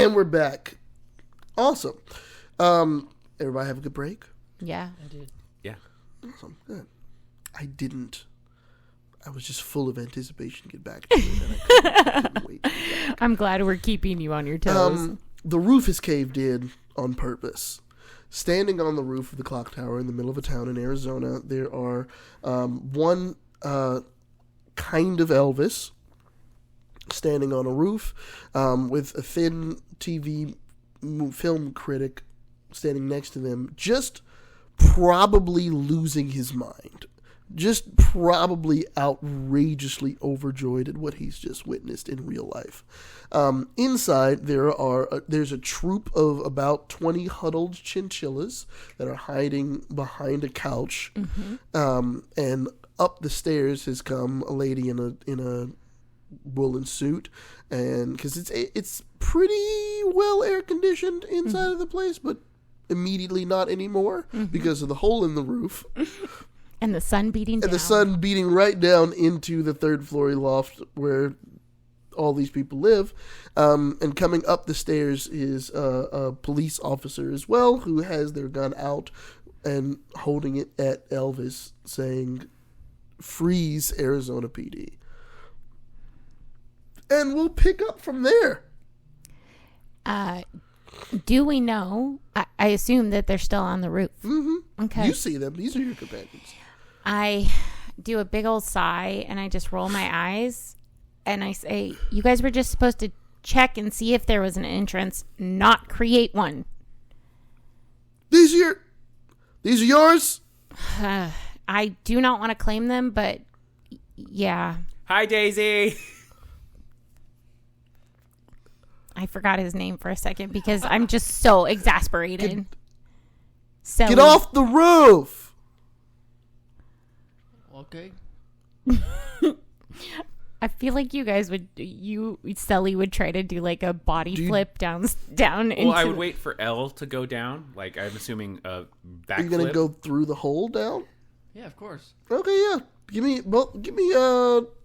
And we're back. Awesome. Everybody have a good break? Yeah. I did. Yeah. Awesome. Good. I didn't. I was just full of anticipation to get back to it. And I couldn't wait to get back. I'm glad we're keeping you on your toes. The roof is caved in on purpose. Standing on the roof of the clock tower in the middle of a town in Arizona, there are one kind of Elvis standing on a roof with a thin TV film critic standing next to them, just probably losing his mind. Just probably outrageously overjoyed at what he's just witnessed in real life. Inside, there's a troop of about 20 huddled chinchillas that are hiding behind a couch. And up the stairs has come a lady in a woolen suit, and because it's pretty well air conditioned inside of the place, but immediately not anymore because of the hole in the roof. And the sun beating down. And the sun beating right down into the third floor loft where all these people live. And coming up the stairs is a police officer as well, who has their gun out and holding it at Elvis, saying, "Freeze Arizona PD." And we'll pick up from there. Do we know? I assume that they're still on the roof. Mm-hmm. Okay. You see them. These are your companions. I do a big old sigh and I just roll my eyes and I say, "You guys were just supposed to check and see if there was an entrance, not create one." These are yours? I do not want to claim them, but yeah. Hi, Daisy. I forgot his name for a second because I'm just so exasperated. Get off the roof! Okay. I feel like you guys Sully would try to do like a body flip down. Well, I would wait for L to go down. Like, I'm assuming a backflip. Are you gonna go through the hole down? Yeah, of course. Okay, yeah. Give me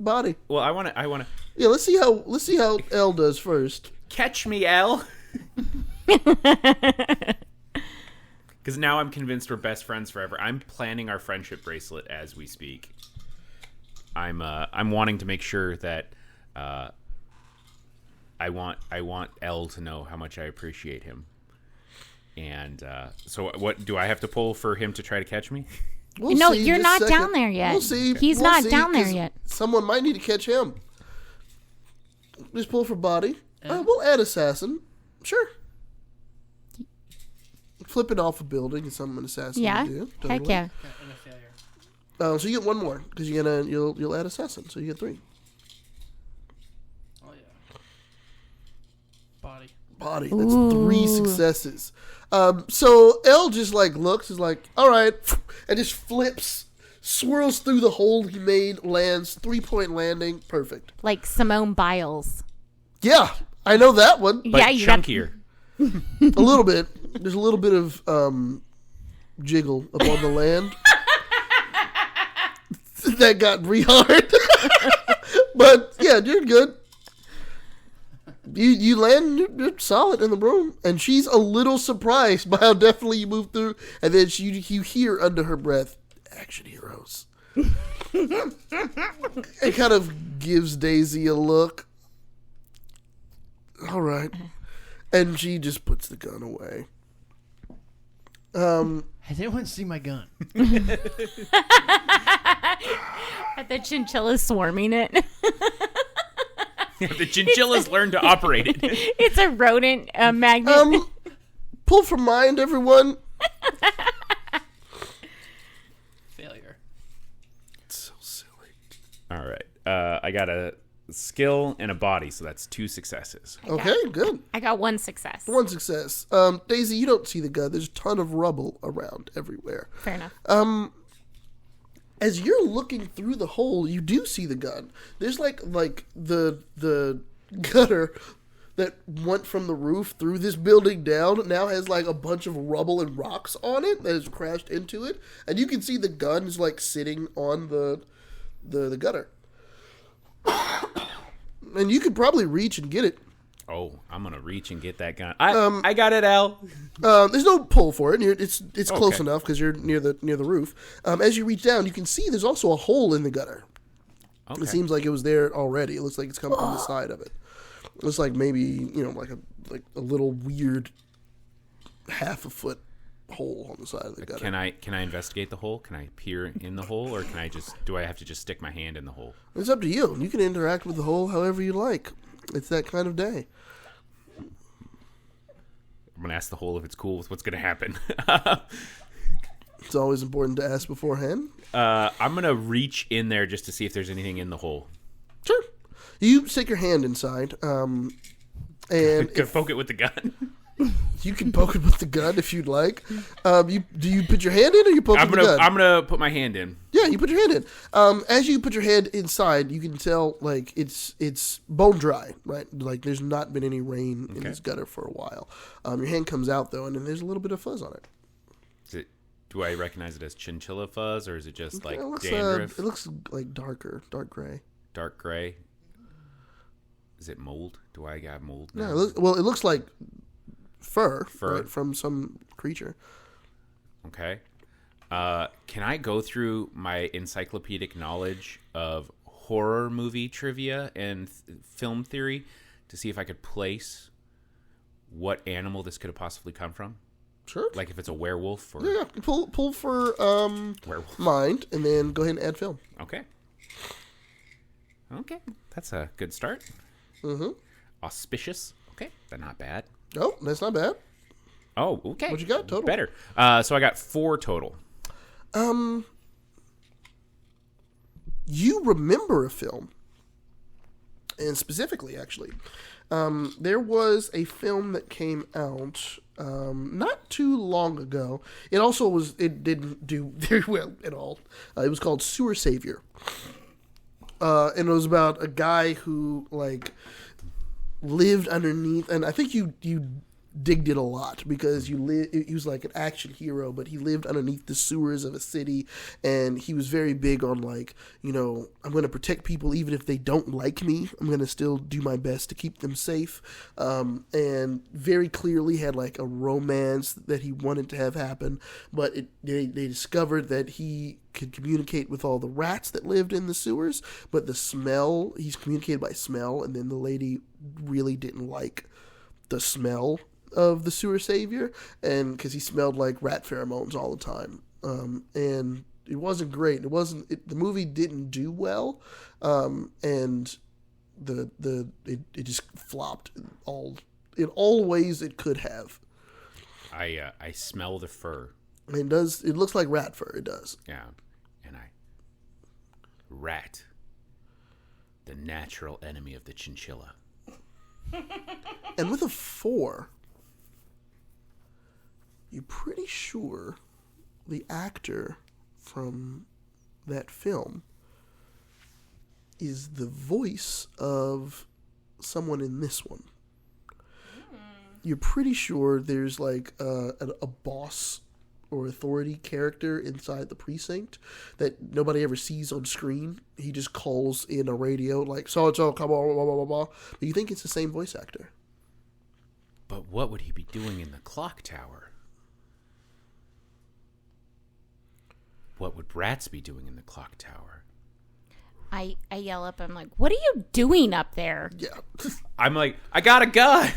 body. Well, I wanna. Yeah, let's see how L does first. Catch me, L. Because now I'm convinced we're best friends forever. I'm planning our friendship bracelet as we speak. I'm wanting to make sure that I want L to know how much I appreciate him. And so, what do I have to pull for him to try to catch me? No, you're not down there yet. We'll see. He's not down there yet. Someone might need to catch him. Just pull for body. We'll add assassin. Sure. Flipping off a building is something an assassin would do. Totally. Heck yeah. Okay, and a failure. So you get one more because you'll add assassin, so you get 3. Oh yeah. Body. That's 3 successes. So L just looks, is like, all right, and just flips, swirls through the hole he made, lands, 3-point landing, perfect. Like Simone Biles. Yeah, I know that one. But yeah, you chunkier. A little bit. There's a little bit of jiggle up on the land. That got Bree hard. But yeah, you're good. You land, you're solid in the room, and she's a little surprised by how deftly you move through, and then you hear under her breath, "Action heroes." It kind of gives Daisy a look. All right. And she just puts the gun away. Has anyone seen my gun? Are the chinchillas swarming it? The chinchillas learn to operate it. It's a rodent magnet. Pull from mind, everyone. Failure. It's so silly. All right. I got a skill and a body, so that's 2 successes. Okay, good. I got 1 success. 1 success. Daisy, you don't see the gun. There's a ton of rubble around everywhere. Fair enough. As you're looking through the hole, you do see the gun. There's like the gutter that went from the roof through this building down now has like a bunch of rubble and rocks on it that has crashed into it, and you can see the gun is like sitting on the gutter. And you could probably reach and get it. Oh, I'm gonna reach and get that gun. I got it, Al. There's no pull for it. It's close Okay. enough because you're near the roof. As you reach down, you can see there's also a hole in the gutter. Okay. It seems like it was there already. It looks like it's come from the side of it. It looks like maybe like a little weird half a foot hole on the side of the gutter. Can I investigate the hole? Can I peer in the hole, or do I have to just stick my hand in the hole? It's up to you. You can interact with the hole however you like. It's that kind of day. I'm gonna ask the hole if it's cool with what's gonna happen. It's always important to ask beforehand. I'm gonna reach in there just to see if there's anything in the hole. Sure. You stick your hand inside, and Could poke it with the gun. you can poke it with the gun if you'd like. Do you put your hand in, or you poke it with the gun? I'm gonna put my hand in. Yeah, you put your hand in. As you put your hand inside, you can tell like it's bone dry, right? Like there's not been any rain in this gutter for a while. Your hand comes out though, and then there's a little bit of fuzz on it. Do I recognize it as chinchilla fuzz, or is it just like it looks, dandruff? it looks like dark gray. Dark gray. Is it mold? Do I got mold now? No, it looks like fur. Fur. Right, from some creature. Okay. Can I go through my encyclopedic knowledge of horror movie trivia and film theory to see if I could place what animal this could have possibly come from? Sure. Like if it's a werewolf or Yeah. Pull for werewolf. mind, and then go ahead and add film. Okay. That's a good start. Mm-hmm. Auspicious. Okay, that's not bad. Oh, that's not bad. Oh, okay. What you got total? Better. So I got 4 total. You remember a film, and specifically, actually, there was a film that came out not too long ago. It didn't do very well at all. It was called Sewer Savior, and it was about a guy who lived underneath, and I think you digged it a lot because he was like an action hero, but he lived underneath the sewers of a city, and he was very big on I'm going to protect people even if they don't like me. I'm going to still do my best to keep them safe, and very clearly had like a romance that he wanted to have happen, but they discovered that he could communicate with all the rats that lived in the sewers, but the smell, he's communicated by smell, and then the lady really didn't like the smell of the sewer savior, and because he smelled like rat pheromones all the time, and it wasn't great. The movie didn't do well, and it just flopped in all ways it could have. I smell the fur. It does. It looks like rat fur. It does. Yeah, and rat, the natural enemy of the chinchilla. And with a 4, you're pretty sure the actor from that film is the voice of someone in this one. You're pretty sure there's like a boss or authority character inside the precinct that nobody ever sees on screen. He just calls in a radio like, so-and-so, come on, blah, blah, blah, blah. But you think it's the same voice actor. But what would he be doing in the clock tower? What would rats be doing in the clock tower? I yell up. I'm like, what are you doing up there? Yeah. I'm like, I got a gun.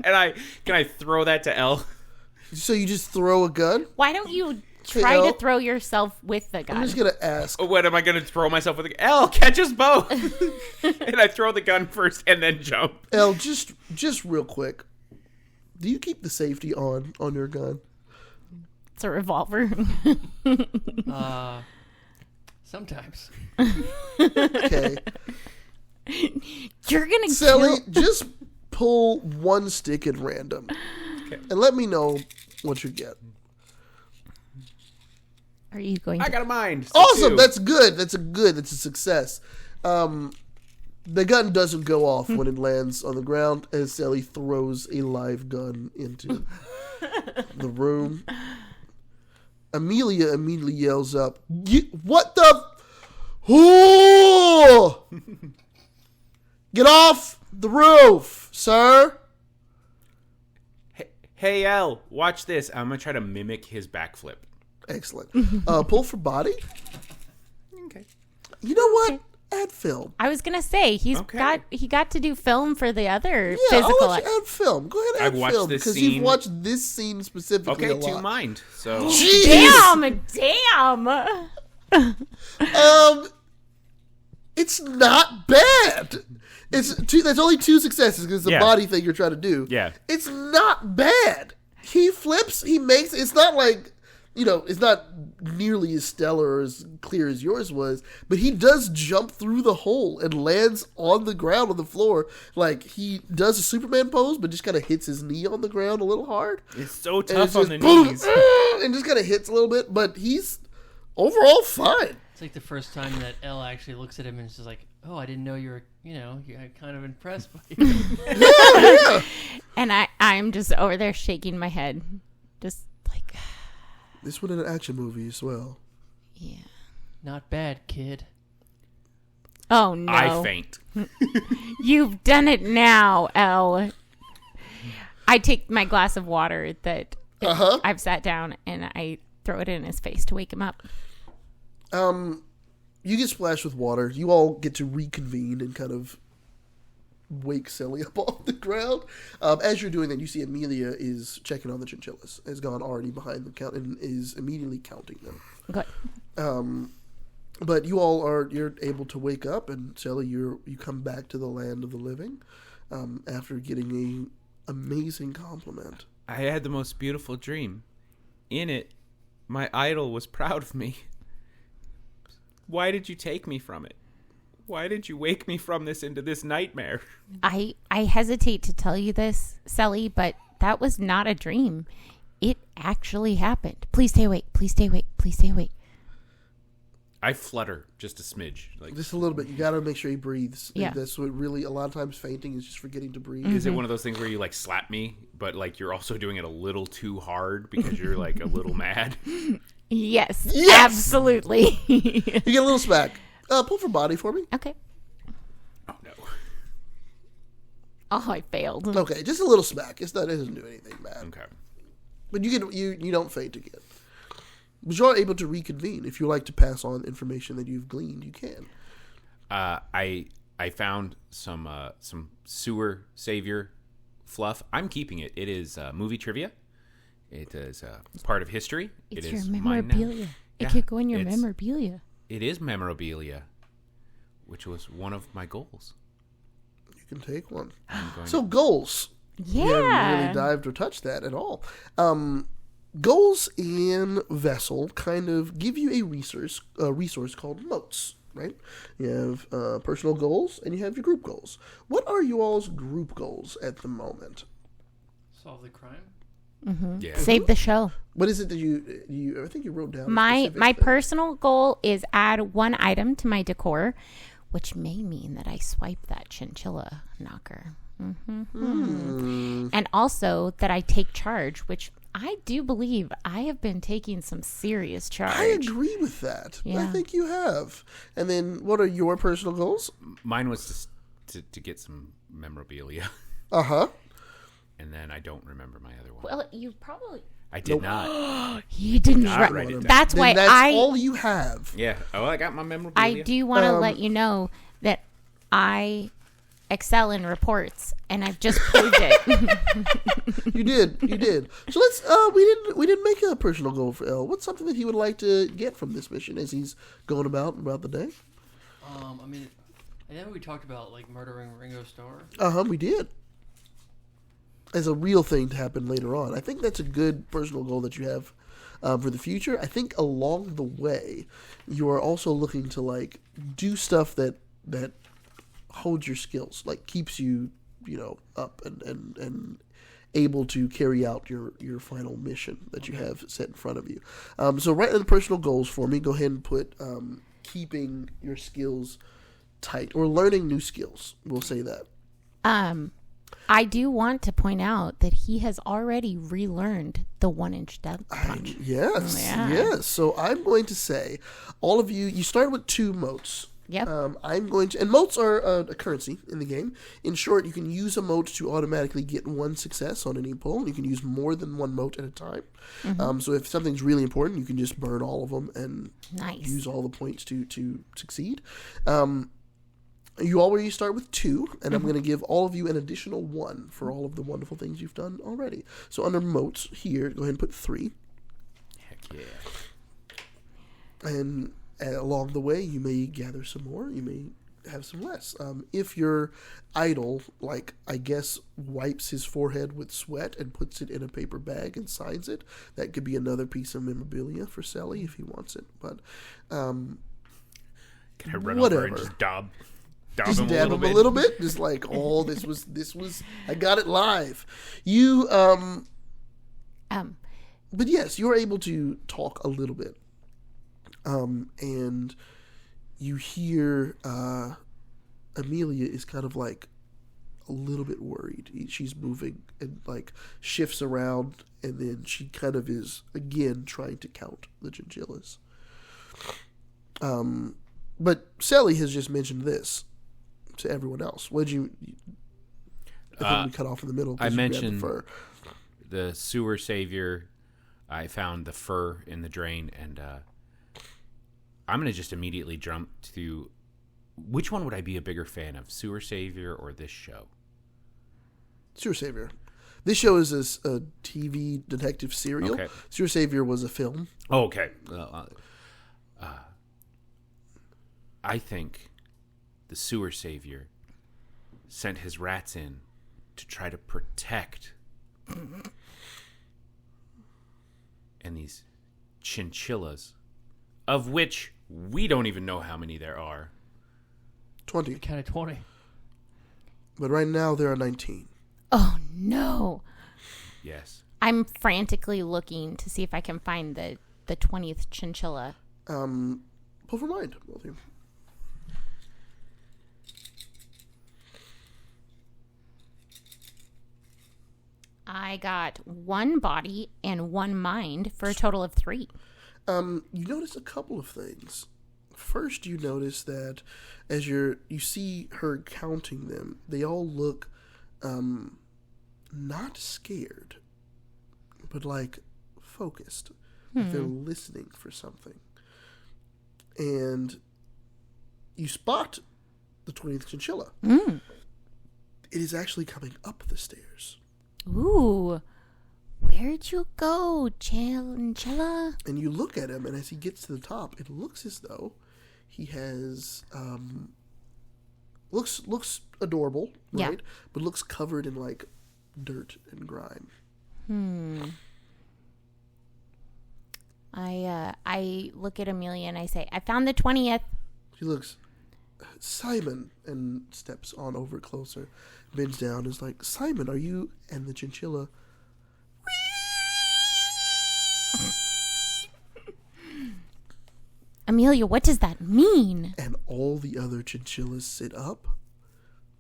And can I throw that to Elle? So you just throw a gun? Why don't you try Elle? to throw yourself with the gun? I'm just going to ask. Oh, what am I going to throw myself with? Elle, catch us both. And I throw the gun first and then jump. Elle, just real quick. Do you keep the safety on your gun? It's a revolver. Sometimes. Okay. You're going to Sally, kill... just pull one stick at random. Okay. And let me know what you get. Are you going I to... got a mind. Awesome. Two. That's good. That's a success. The gun doesn't go off when it lands on the ground as Sally throws a live gun into the room. Amelia immediately yells up, "What the? Oh! Get off! The roof, sir. Hey, Elle, watch this. I'm going to try to mimic his backflip. Excellent. Pull for body. Okay. You know what? Add film. I was gonna say he got to do film for the other Yeah, physical. I'll let you add film. Go ahead and I've add watched film this because scene. you've watched this scene specifically a Okay, lot. to mind. So Jeez! Damn. It's not bad. That's only 2 successes because it's a body thing you're trying to do. Yeah. It's not bad. He flips, he makes, it's not like, it's not nearly as stellar or as clear as yours was, but he does jump through the hole and lands on the ground on the floor. Like, he does a Superman pose, but just kind of hits his knee on the ground a little hard. it's so tough And on the boom, knees. and just kind of hits a little bit, but he's overall fine. It's like the first time that Elle actually looks at him and is just like, "Oh, I didn't know you were, you're kind of impressed by you." Yeah. And I'm just over there shaking my head, just like, This one in an action movie as well. yeah. Not bad, kid. Oh no! I faint. You've done it now, Elle. I take my glass of water that I've sat down and I throw it in his face to wake him up. You get splashed with water. You all get to reconvene and kind of wake Sally up off the ground. As you're doing that, you see Amelia is checking on the chinchillas. Has gone already behind them count and is immediately counting them. Okay. But you're able to wake up, and Sally, you come back to the land of the living after getting an amazing compliment. I had the most beautiful dream. In it, my idol was proud of me. Why did you take me from it? Why did you wake me from this into this nightmare? I hesitate to tell you this, Sally, but that was not a dream. It actually happened. Please stay awake. Please stay awake. Please stay awake. I flutter just a smidge. Like, Just a little bit. You got to make sure he breathes. Yeah. That's what really, a lot of times fainting is just forgetting to breathe. is it one of those things where you like slap me, but like you're also doing it a little too hard because you're like a little mad? Yes. Yes! Absolutely. You get a little smack. Pull for body for me. Okay. Oh no. Oh, I failed. Okay, just a little smack. It doesn't do anything bad. Okay. But you don't faint again. But you're able to reconvene. If you like to pass on information that you've gleaned, you can. I found some sewer savior fluff. I'm keeping it. It is movie trivia. It is part of history. It's it your is mine now. memorabilia. It Yeah, could go in your it's- memorabilia. It is memorabilia, which was one of my goals. You can take one. I'm going So goals. Yeah. We haven't really dived or touched that at all. Goals in Vessel kind of give you a resource called moats, right? You have personal goals and you have your group goals. What are you all's group goals at the moment? Solve the crime. yeah. Save the show. What is it that you I think you wrote down? a My specific thing. personal goal is add one item to my decor, which may mean that I swipe that chinchilla knocker. And also that I take charge, which I do believe I have been taking some serious charge. I agree with that. I Yeah. think you have. And then what are your personal goals? Mine was to get some memorabilia, Uh-huh. and then I don't remember my other one. Well, you probably... I did not. You didn't Not write write it down. That's Then why that's I all you have. Yeah. Oh, I got my memorabilia. I do want to let you know that I excel in reports, and I've just proved it. You did. So let's we didn't make a personal goal for Elle. What's something that he would like to get from this mission as he's going about the day? I mean, I know we talked about like murdering Ringo Starr. We did. As a real thing to happen later on. I think that's a good personal goal that you have for the future. I think along the way, you are also looking to like do stuff that holds your skills, like keeps you, up and able to carry out your final mission that you have set in front of you. So write in the personal goals for me. Go ahead and put keeping your skills tight or learning new skills. We'll say that. I do want to point out that he has already relearned the 1-inch depth punch. Yes, Yeah. yes. So I'm going to say, all of you started with 2 moats. Yep. I'm going to, and moats are a currency in the game. In short, you can use a moat to automatically get one success on any pull. You can use more than one moat at a time. So if something's really important, you can just burn all of them and use all the points to succeed. You already start with 2, and I'm going to give all of you an additional 1 for all of the wonderful things you've done already. So under moats here, go ahead and put 3. Heck yeah. And along the way, you may gather some more. You may have some less. If your idol, like, I guess, wipes his forehead with sweat and puts it in a paper bag and signs it, that could be another piece of memorabilia for Sally if he wants it. But, Can I run whatever. over and just dab Just him dab him a little bit. Just like, oh, this was, I got it live. You, but yes, you're able to talk a little bit. And you hear Amelia is kind of like a little bit worried. She's moving and like shifts around, and then she kind of is again trying to count the chinchillas. But Sally has just mentioned this to everyone else. What did you? I think we cut off in the middle. I You grabbed mentioned the fur. the sewer savior. I found the fur in the drain, and I'm going to just immediately jump to which one would I be a bigger fan of, Sewer Savior or this show? Sewer Savior. This show is a TV detective serial. Okay. Sewer Savior was a film. Oh, okay. I think the Sewer Savior sent his rats in to try to protect and these chinchillas, of which we don't even know how many there are. 20. Kind of 20. But right now there are 19. Oh, no. Yes. I'm frantically looking to see if I can find the 20th chinchilla. Pull for mind, both of you. I got 1 body and 1 mind for a total of 3. You notice a couple of things. First, you notice that as you see her counting them, they all look not scared, but like focused. Like they're listening for something. And you spot the 20th chinchilla. It is actually coming up the stairs. Ooh. Where'd you go, chinchilla? And you look at him, and as he gets to the top, it looks as though he has looks adorable, right? Yeah. But looks covered in like dirt and grime. I look at Amelia and I say, I found the 20th. She looks, Simon, and steps on over closer, bends down, is like, Simon, are you? And the chinchilla. Amelia, what does that mean? And all the other chinchillas sit up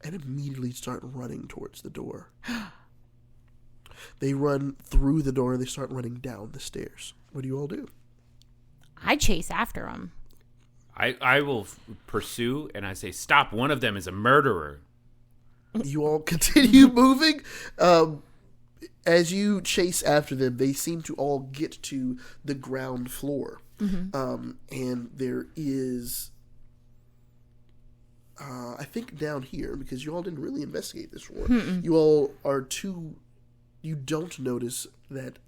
and immediately start running towards the door. They run through the door and they start running down the stairs. What do you all do? I chase after them. I will pursue, and I say, stop, one of them is a murderer. You all continue moving. As you chase after them, they seem to all get to the ground floor. And there is, I think down here, because you all didn't really investigate this floor, you all are you don't notice that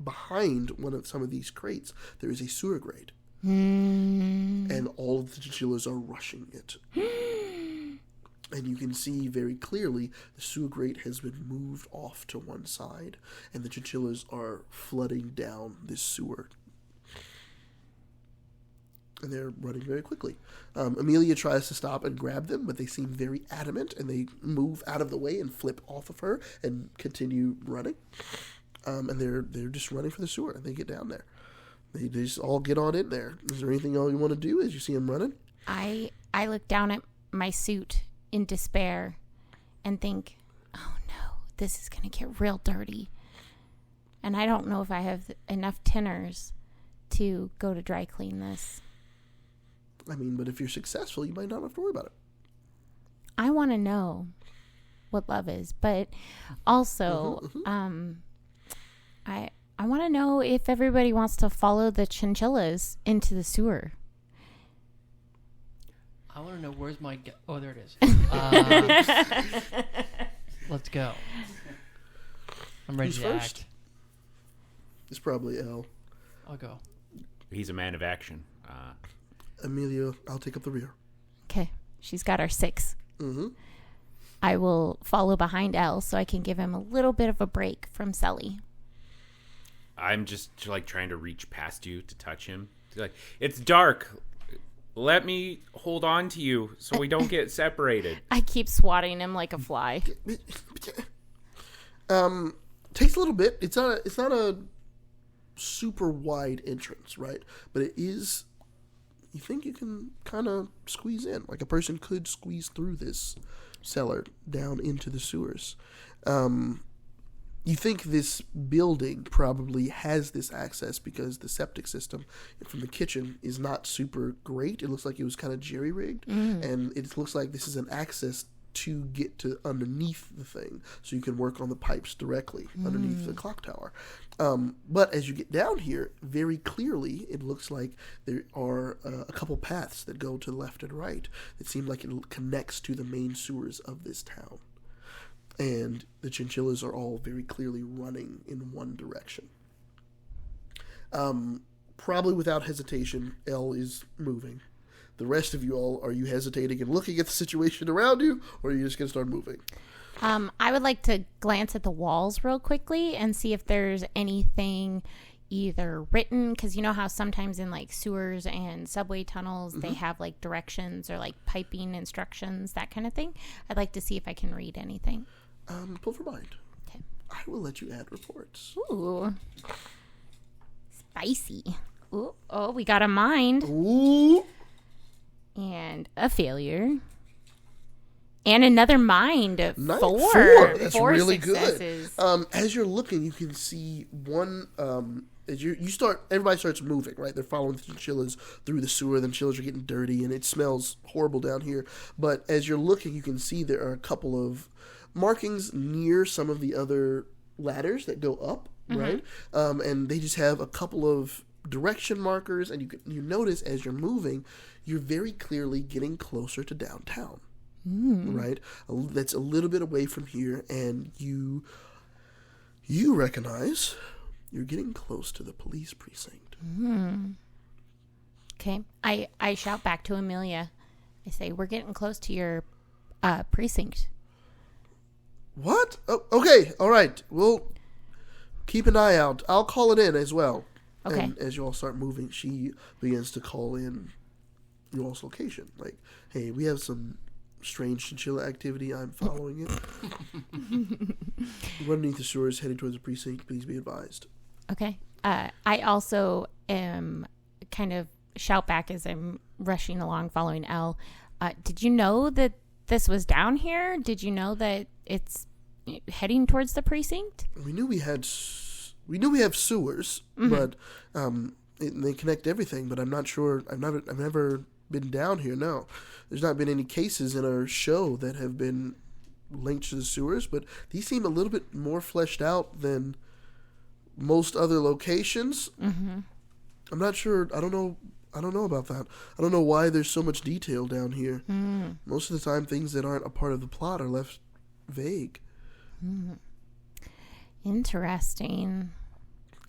behind some of these crates, there is a sewer grate. And all of the chinchillas are rushing it. And you can see very clearly the sewer grate has been moved off to one side, and the chinchillas are flooding down this sewer. And they're running very quickly. Amelia tries to stop and grab them, but they seem very adamant, and they move out of the way and flip off of her and continue running. And they're just running for the sewer, and they get down there. They just all get on in there. Is there anything else you want to do as you see them running? I look down at my suit in despair and think, oh no, this is going to get real dirty. And I don't know if I have enough tinners to go to dry clean this. I mean, but if you're successful, you might not have to worry about it. I want to know what love is, but also, I want to know if everybody wants to follow the chinchillas into the sewer. I want to know where's my... Oh, there it is. Let's go. I'm ready Who's to first? act. It's probably Elle. I'll go. He's a man of action. Amelia, I'll take up the rear. Okay, she's got our 6. Mm-hmm. I will follow behind Elle so I can give him a little bit of a break from Sully. I'm just like trying to reach past you to touch him. Like, it's dark. Let me hold on to you so we don't get separated. I keep swatting him like a fly. Takes a little bit. It's not a super wide entrance, right? But it is. You think you can kind of squeeze in, like a person could squeeze through this cellar down into the sewers. You think this building probably has this access because the septic system from the kitchen is not super great. It looks like it was kind of jerry-rigged, and it looks like this is an access to get to underneath the thing, so you can work on the pipes directly underneath the clock tower. But as you get down here, very clearly, it looks like there are a couple paths that go to the left and right. It seems like it connects to the main sewers of this town. And the chinchillas are all very clearly running in one direction. Probably without hesitation, Elle is moving. The rest of you all, are you hesitating and looking at the situation around you, or are you just going to start moving? I would like to glance at the walls real quickly and see if there's anything either written, because you know how sometimes in like sewers and subway tunnels they have like directions or like piping instructions, that kind of thing. I'd like to see if I can read anything. Pull for mind. Okay. I will let you add reports. Ooh. Spicy. Ooh. Oh, we got a mind. Ooh. And a failure. And another mind. Nice. 4. That's 4 really successes. good. As you're looking, you can see one. As everybody starts moving, right? They're following the chinchillas through the sewer. The chinchillas are getting dirty, and it smells horrible down here. But as you're looking, you can see there are a couple of markings near some of the other ladders that go up, right? And they just have a couple of direction markers, and you notice as you're moving, you're very clearly getting closer to downtown, right? That's a little bit away from here, and you recognize you're getting close to the police precinct. Okay. I shout back to Amelia. I say, we're getting close to your precinct. What? Oh, okay, all right. We'll keep an eye out. I'll call it in as well. Okay. And as you all start moving, she begins to call in your all's location. Like, hey, we have some strange chinchilla activity. I'm following it. We're underneath the sewers, heading towards the precinct. Please be advised. Okay. I also am kind of shout back as I'm rushing along following Elle. Did you know that this was down here? Did you know that it's heading towards the precinct? We knew we have sewers, but they connect everything. But I'm not sure. I've never been down here. No, there's not been any cases in our show that have been linked to the sewers. But these seem a little bit more fleshed out than most other locations. I'm not sure. I don't know about that. I don't know why there's so much detail down here. Most of the time, things that aren't a part of the plot are left vague. Interesting.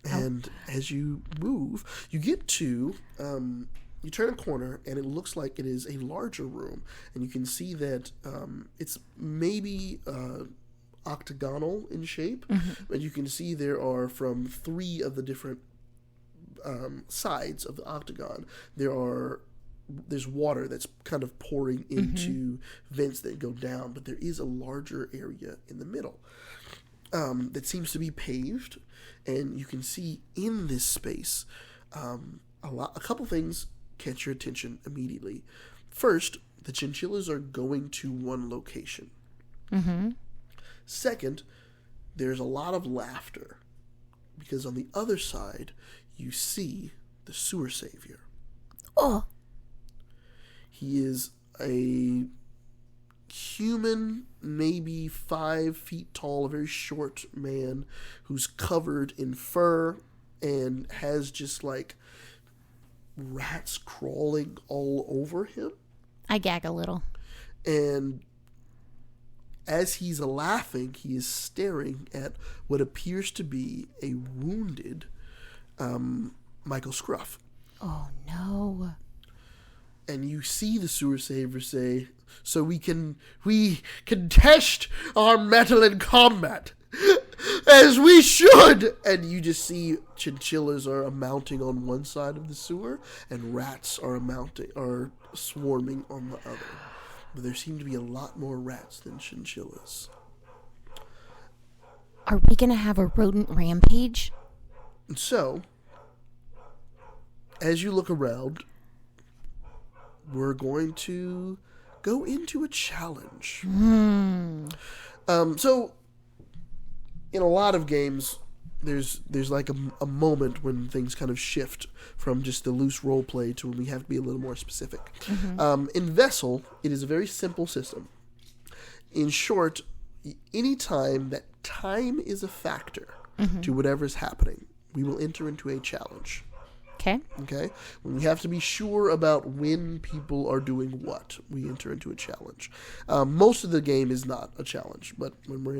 And as you move, you get to, you turn a corner, and it looks like it is a larger room. And you can see that it's maybe octagonal in shape. But you can see there are, from 3 of the different sides of the octagon, there's water that's kind of pouring into vents that go down, but there is a larger area in the middle that seems to be paved, and you can see in this space a couple things catch your attention immediately. First, the chinchillas are going to one location. Second, there's a lot of laughter, because on the other side you see the sewer savior. Oh. He is a human, maybe 5 feet tall, a very short man who's covered in fur and has just like rats crawling all over him. I gag a little. And as he's laughing, he is staring at what appears to be a wounded Michael Scruff. Oh, no. And you see the sewer saver say, so we can test our mettle in combat, as we should. And you just see chinchillas are mounting on one side of the sewer, and rats are swarming on the other. But there seem to be a lot more rats than chinchillas. Are we going to have a rodent rampage? And so, as you look around, we're going to go into a challenge. So, in a lot of games, there's like a moment when things kind of shift from just the loose role play to when we have to be a little more specific. In Vessel, it is a very simple system. In short, any time that time is a factor to whatever's happening, we will enter into a challenge. Okay? When we have to be sure about when people are doing what, we enter into a challenge. Most of the game is not a challenge, but when we're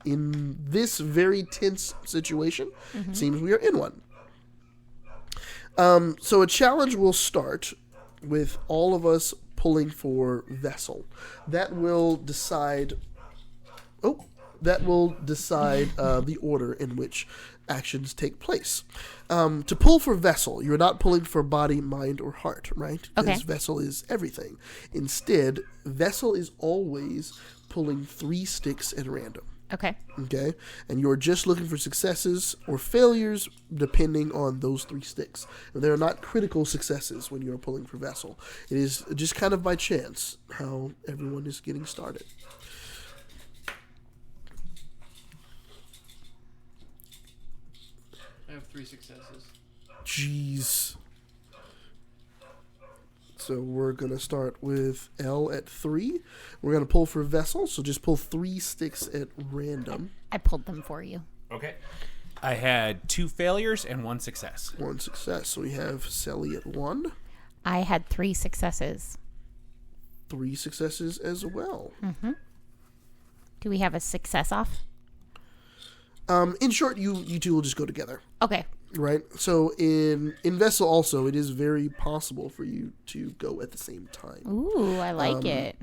in this very tense situation, it seems we are in one. So a challenge will start with all of us pulling for Vessel. That will decide the order in which actions take place. To pull for Vessel, you're not pulling for body, mind, or heart, right? Because Vessel is everything. Instead, Vessel is always pulling 3 sticks at random. Okay? And you're just looking for successes or failures depending on those 3 sticks. And they are not critical successes when you're pulling for Vessel. It is just kind of by chance how everyone is getting started. I have 3 successes. Jeez. So we're going to start with L at 3. We're going to pull for Vessel, so just pull 3 sticks at random. I pulled them for you. Okay. I had 2 failures and 1 success. 1 success. So we have Sally at 1. I had 3 successes. 3 successes as well. Do we have a success off? In short, you two will just go together. Okay. Right? So in Vessel also, it is very possible for you to go at the same time. Ooh, I like it.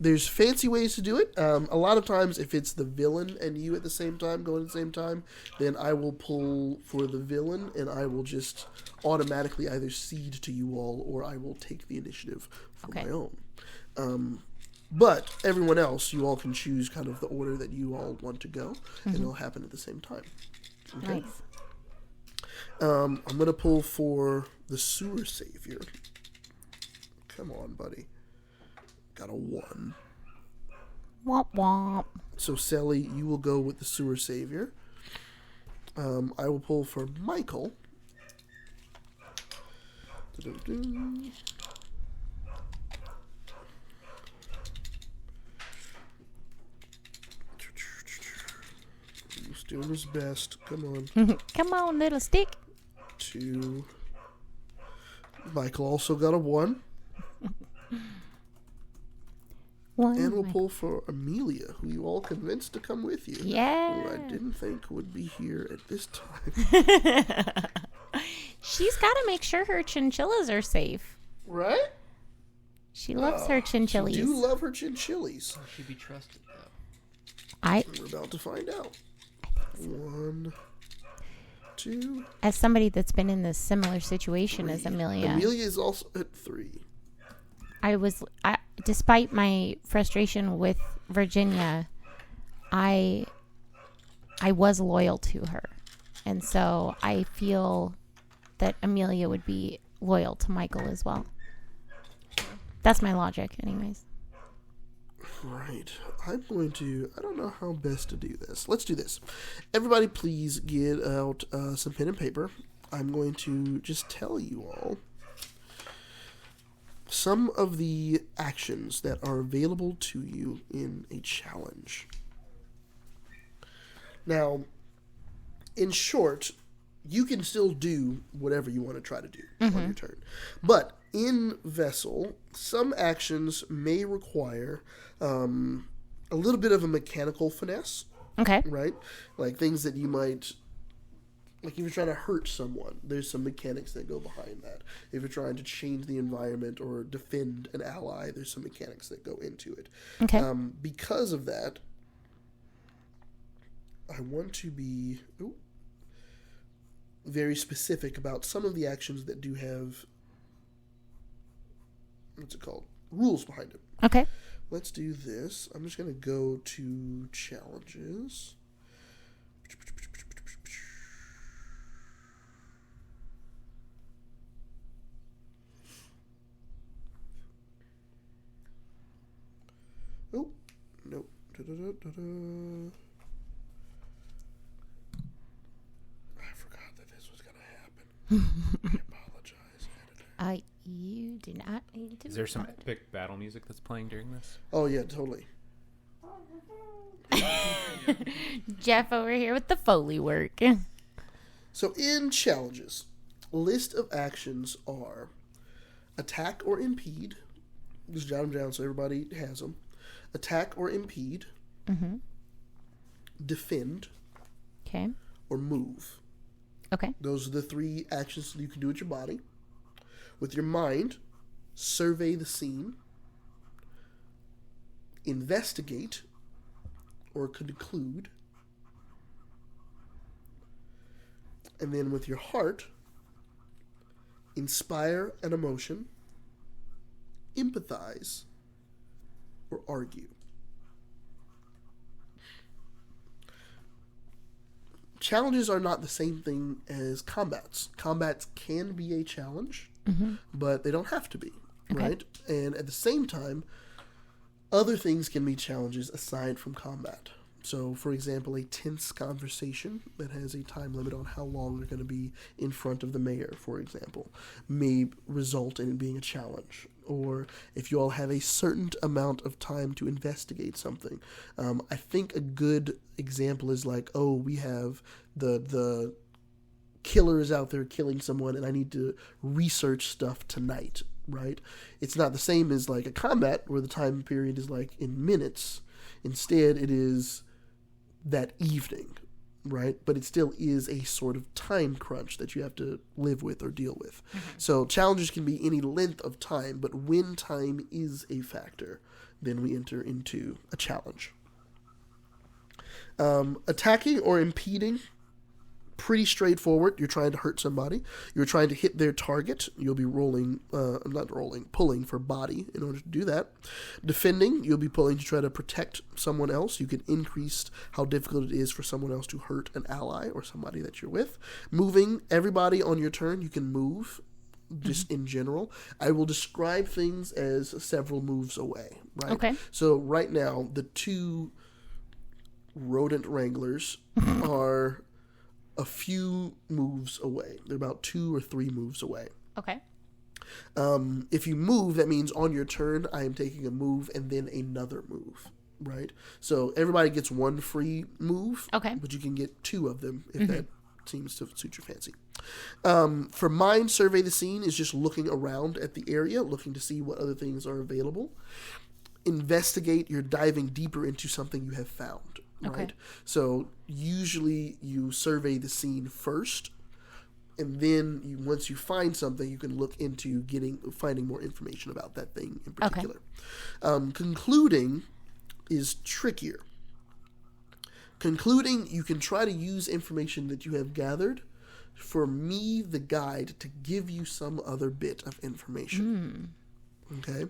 There's fancy ways to do it. A lot of times, if it's the villain and you at the same time, going at the same time, then I will pull for the villain, and I will just automatically either cede to you all, or I will take the initiative for my own. But everyone else, you all can choose kind of the order that you all want to go, and it'll happen at the same time. Okay? Nice. I'm going to pull for the sewer savior. Come on, buddy. Got a 1. Womp womp. So, Sally, you will go with the sewer savior. I will pull for Michael. He's doing his best. Come on. Come on, little stick. 2. Michael also got a 1. 1. And we'll pull for Amelia, who you all convinced to come with you. Yeah. Who I didn't think would be here at this time. She's got to make sure her chinchillas are safe. Right? She loves her chinchillas. She do love her chinchillas. Oh, she'd be trusted, though. We're about to find out. 1, 2. As somebody that's been in this similar situation 3. as Amelia. Amelia is also at 3. Despite my frustration with Virginia, I was loyal to her. And so I feel that Amelia would be loyal to Michael as well. That's my logic, anyways. Right. I don't know how best to do this. Let's do this. Everybody please get out some pen and paper. I'm going to just tell you all some of the actions that are available to you in a challenge. Now, in short, you can still do whatever you want to try to do on your turn. But in Vessel, some actions may require a little bit of a mechanical finesse. Okay. Right? Like things that you might... Like if you're trying to hurt someone, there's some mechanics that go behind that. If you're trying to change the environment or defend an ally, there's some mechanics that go into it. Okay. Because of that, I want to be very specific about some of the actions that do have, what's it called? Rules behind it. Okay. Let's do this. I'm just going to go to challenges. Oh, nope. Da-da-da-da-da. I forgot that this was going to happen. I apologize, editor. You do not need to. Is there some epic battle music that's playing during this? Oh, yeah, totally. Jeff over here with the Foley work. So in challenges, list of actions are attack or impede. Just jot them down so everybody has them. Attack or impede. Defend. Okay. Or move. Okay. Those are the three actions you can do with your body. With your mind, survey the scene, investigate, or conclude. And then with your heart, inspire an emotion, empathize, or argue. Challenges are not the same thing as combats. Combats can be a challenge, but they don't have to be, right? And at the same time, other things can be challenges aside from combat. So, for example, a tense conversation that has a time limit on how long they're going to be in front of the mayor, for example, may result in it being a challenge. Or if you all have a certain amount of time to investigate something. I think a good example is like, oh, we have the killer is out there killing someone and I need to research stuff tonight, right? It's not the same as like a combat where the time period is like in minutes. Instead, it is that evening, right? But it still is a sort of time crunch that you have to live with or deal with. So challenges can be any length of time, but when time is a factor, then we enter into a challenge. Attacking or impeding, pretty straightforward. You're trying to hurt somebody. You're trying to hit their target. You'll be pulling for body in order to do that. Defending, you'll be pulling to try to protect someone else. You can increase how difficult it is for someone else to hurt an ally or somebody that you're with. Moving, everybody on your turn, you can move. Just in general, I will describe things as several moves away, right? Okay. So right now, the two rodent wranglers are a few moves away. They're about 2 or 3 moves away. Okay. If you move, that means on your turn, I am taking a move and then another move, right? So everybody gets 1 free move, Okay. but you can get 2 of them if that seems to suit your fancy. For mind, survey the scene is just looking around at the area, looking to see what other things are available. Investigate, you're diving deeper into something you have found, right? Okay. So usually you survey the scene first, and then once you find something, you can look into finding more information about that thing in particular. Concluding is trickier. Concluding, you can try to use information that you have gathered for me, the guide, to give you some other bit of information. Okay?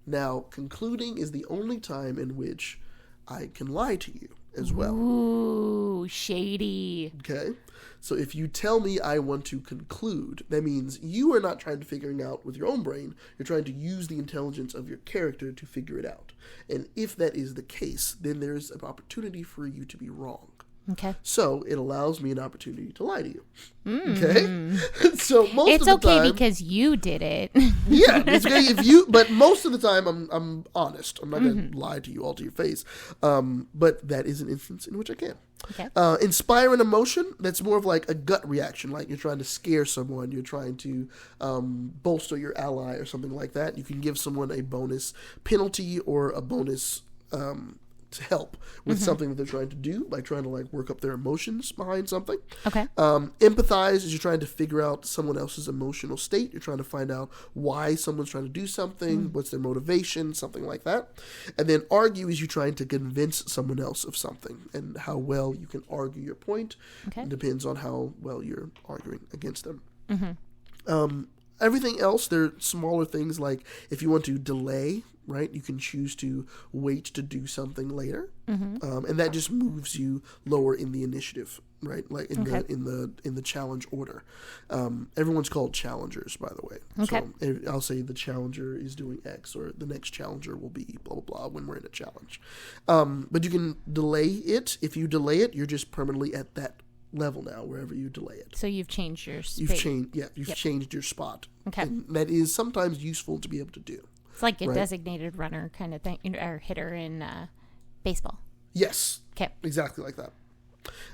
Now, concluding is the only time in which I can lie to you as well. Ooh, shady. Okay? So if you tell me I want to conclude, that means you are not trying to figure it out with your own brain. You're trying to use the intelligence of your character to figure it out. And if that is the case, then there's an opportunity for you to be wrong. Okay. So it allows me an opportunity to lie to you. Okay? So most It's of the okay time, because you did it. yeah, it's okay if you. But most of the time, I'm honest. I'm not going to lie to you all to your face. But that is an instance in which I can. Okay. Inspire an emotion. That's more of like a gut reaction, like you're trying to scare someone, you're trying to bolster your ally or something like that. You can give someone a bonus penalty or a bonus to help with something that they're trying to do by trying to like work up their emotions behind something. Okay. Empathize is you're trying to figure out someone else's emotional state. You're trying to find out why someone's trying to do something, what's their motivation, something like that. And then argue is you trying to convince someone else of something, and how well you can argue your point. Okay. It depends on how well you're arguing against them. Everything else, there are smaller things like if you want to delay, right? You can choose to wait to do something later, and that just moves you lower in the initiative, right? Like in the challenge order. Everyone's called challengers, by the way. Okay. So I'll say the challenger is doing X, or the next challenger will be blah blah blah when we're in a challenge. But you can delay it. If you delay it, you're just permanently at that level now, wherever you delay it. So you've changed your space. You've changed your spot. Okay. And that is sometimes useful to be able to do. It's like a Right. designated runner kind of thing, or hitter in baseball. Yes. Okay. Exactly like that.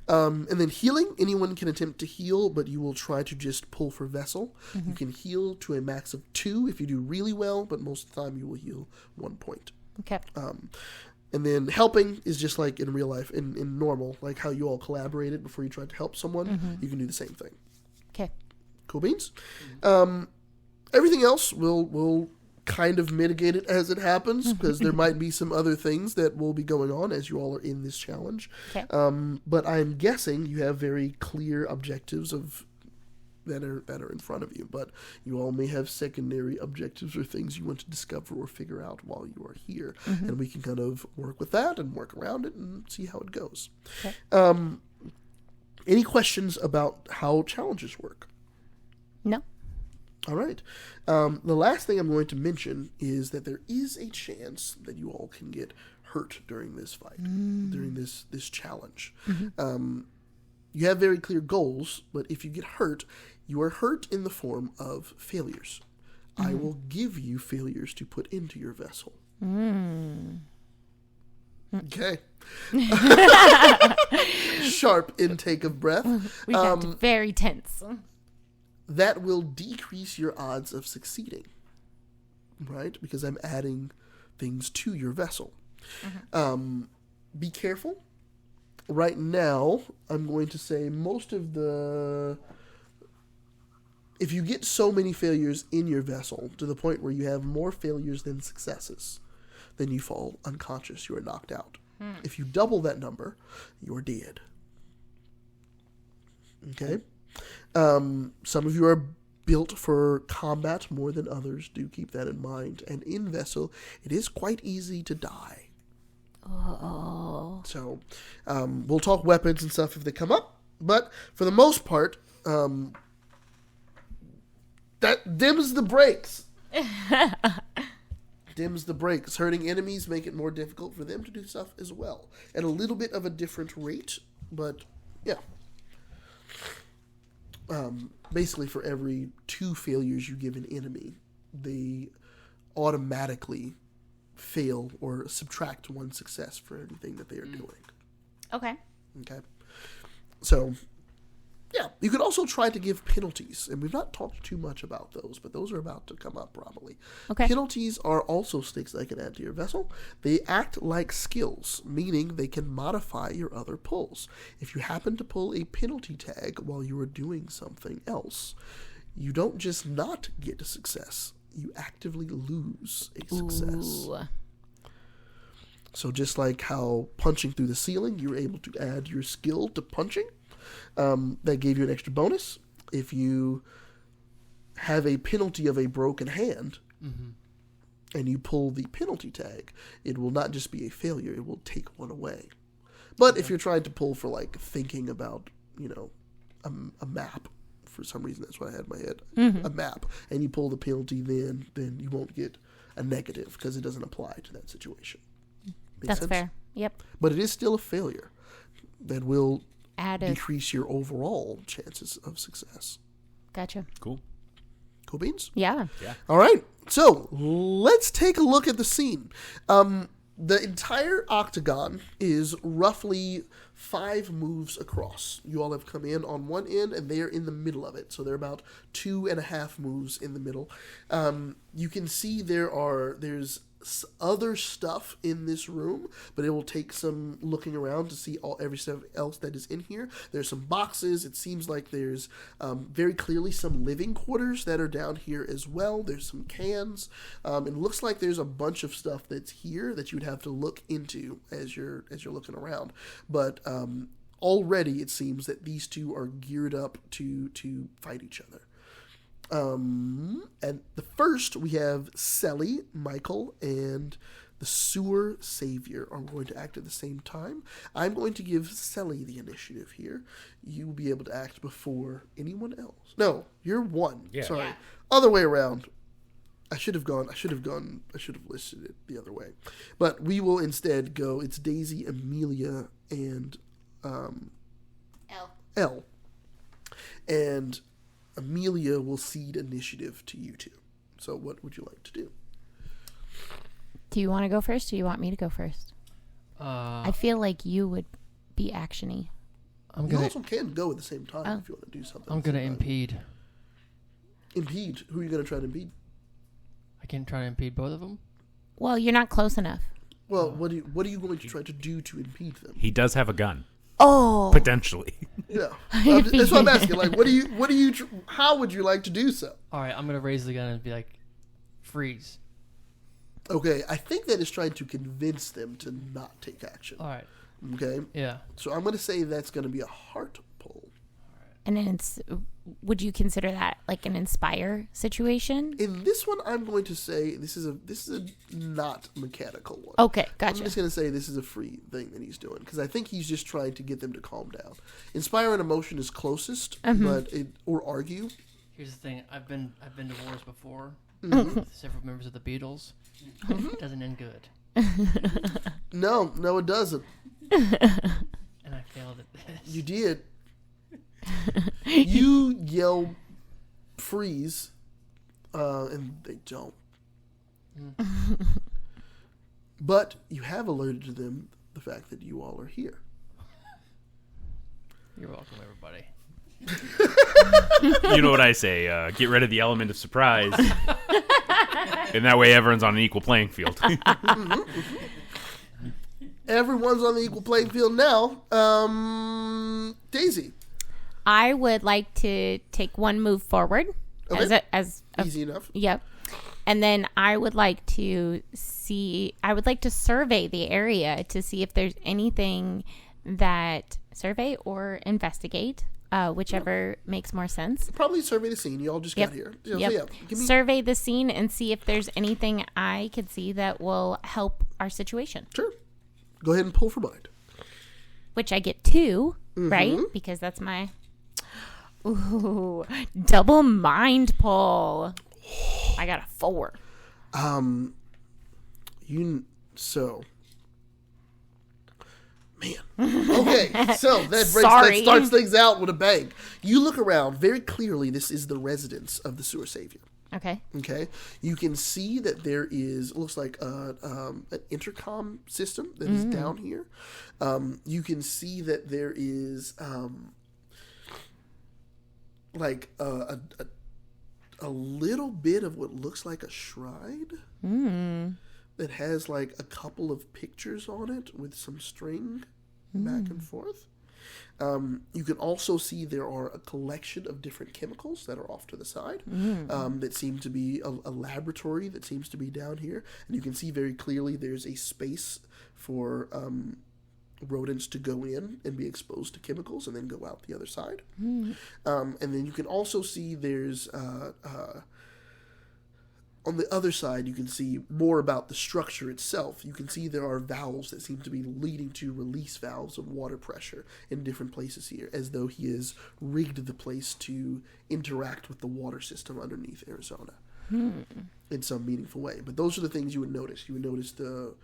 And then healing. Anyone can attempt to heal, but you will try to just pull for vessel. You can heal to a max of 2 if you do really well, but most of the time you will heal 1 point. Okay. And then helping is just like in real life, in normal, like how you all collaborated before you tried to help someone. You can do the same thing. Okay. Cool beans. Everything else will kind of mitigate it as it happens, because there might be some other things that will be going on as you all are in this challenge. Okay. But I'm guessing you have very clear objectives that are in front of you, but you all may have secondary objectives or things you want to discover or figure out while you are here, and we can kind of work with that and work around it and see how it goes. Okay. Any questions about how challenges work? No. All right. The last thing I'm going to mention is that there is a chance that you all can get hurt during this fight, during this challenge. You have very clear goals, but if you get hurt, you are hurt in the form of failures. I will give you failures to put into your vessel. Okay. Sharp intake of breath. We got very tense. That will decrease your odds of succeeding, right? Because I'm adding things to your vessel. Be careful. Right now, I'm going to say if you get so many failures in your vessel to the point where you have more failures than successes, then you fall unconscious, you are knocked out. If you double that number, you're dead. Okay? Some of you are built for combat more than others. Do keep that in mind. And in vessel, it is quite easy to die. Oh. So, we'll talk weapons and stuff if they come up. But for the most part, that dims the brakes. Dims the brakes. Hurting enemies make it more difficult for them to do stuff as well. At a little bit of a different rate, but yeah. Basically, for every 2 failures you give an enemy, they automatically fail or subtract 1 success for everything that they are doing. Okay. Okay. So, yeah. You could also try to give penalties, and we've not talked too much about those, but those are about to come up probably. Okay. Penalties are also sticks that can add to your vessel. They act like skills, meaning they can modify your other pulls. If you happen to pull a penalty tag while you are doing something else, you don't just not get a success. You actively lose a success. Ooh. So just like how punching through the ceiling, you're able to add your skill to punching. That gave you an extra bonus. If you have a penalty of a broken hand and you pull the penalty tag, it will not just be a failure, it will take 1 away. But if you're trying to pull for like thinking about, a map, for some reason that's what I had in my head, a map, and you pull the penalty, then you won't get a negative because it doesn't apply to that situation. Make That's sense? fair. Yep. But it is still a failure. that will Add a... decrease your overall chances of success. Gotcha. Cool. Cool beans? Yeah. All right. So let's take a look at the scene. The entire octagon is roughly 5 moves across. You all have come in on one end, and they are in the middle of it. So they're about 2.5 moves in the middle. You can see there's other stuff in this room, but it will take some looking around to see everything else that is in here. There's some boxes. It seems like there's very clearly some living quarters that are down here as well. There's some cans. It looks like there's a bunch of stuff that's here that you would have to look into as you're looking around. But already it seems that these two are geared up to fight each other. And the first, we have Selly, Michael, and the Sewer Savior are going to act at the same time. I'm going to give Selly the initiative here. You will be able to act before anyone else. No, you're 1. Yeah. Sorry. Yeah. Other way around. I should have listed it the other way. But we will instead go, it's Daisy, Amelia, and Elle. And Amelia will cede initiative to you two. So what would you like to do? Do you want to go first, or do you want me to go first? I feel like you would be actiony. You also can go at the same time if you want to do something. I'm going to impede. Impede? Who are you going to try to impede? I can try to impede both of them? Well, you're not close enough. Well, what are you going to try to do to impede them? He does have a gun. Oh, Potentially. Yeah. That's what I'm asking. Like, how would you like to do so? All right, I'm going to raise the gun and be like, freeze. Okay, I think that is trying to convince them to not take action. All right. Okay? Yeah. So I'm going to say that's going to be a heart pull. and then would you consider that like an inspire situation? In this one, I'm going to say this is a not mechanical one. Okay, gotcha. I'm just going to say this is a free thing that he's doing because I think he's just trying to get them to calm down. Inspire and emotion is closest, or argue. Here's the thing: I've been to wars before Mm-hmm. with several members of the Beatles. It doesn't end good, No, it doesn't. and I failed at this. You did. You yell freeze, and they don't. But you have alerted them the fact that you all are here. You're welcome, everybody. You know what I say, get rid of the element of surprise. And that way everyone's on an equal playing field. Everyone's on the equal playing field now. Daisy. I would like to take one move forward. Okay. As Easy enough. Yep. And then I would like to survey the area to see if there's anything that survey or investigate, whichever makes more sense. Probably survey the scene. You all just got here. So, yeah, Survey the scene and see if there's anything I could see that will help our situation. Sure. Go ahead and pull for mind. Which I get 2, right? Because that's my double mind pull. I got a 4. Okay, so that starts things out with a bang. You look around very clearly. This is the residence of the Sewer Savior. Okay. Okay, you can see that there is, it looks like an intercom system that is down here. You can see that there is like a little bit of what looks like a shrine that has like a couple of pictures on it with some string back and forth. You can also see there are a collection of different chemicals that are off to the side that seem to be a laboratory that seems to be down here. And you can see very clearly there's a space for rodents to go in and be exposed to chemicals and then go out the other side. And then you can also see there's on the other side, you can see more about the structure itself. You can see there are valves that seem to be leading to release valves of water pressure in different places here, as though he has rigged the place to interact with the water system underneath Arizona in some meaningful way. But those are the things you would notice. You would notice the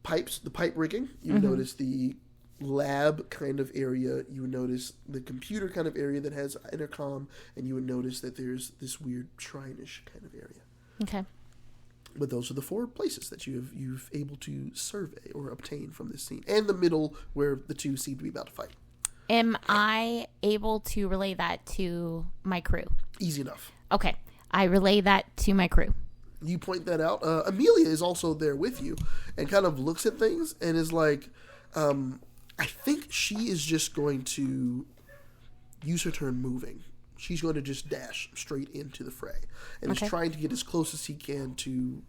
pipes, the pipe rigging. You would notice the lab kind of area. You would notice the computer kind of area that has intercom, and you would notice that there's this weird shrine-ish kind of area. Okay. But those are the 4 places that you've able to survey or obtain from this scene, and the middle where the 2 seem to be about to fight. Am I able to relay that to my crew? Easy enough. Okay. I relay that to my crew. You point that out. Amelia is also there with you and kind of looks at things and is like, I think she is just going to use her turn moving. She's going to just dash straight into the fray and is trying to get as close as he can to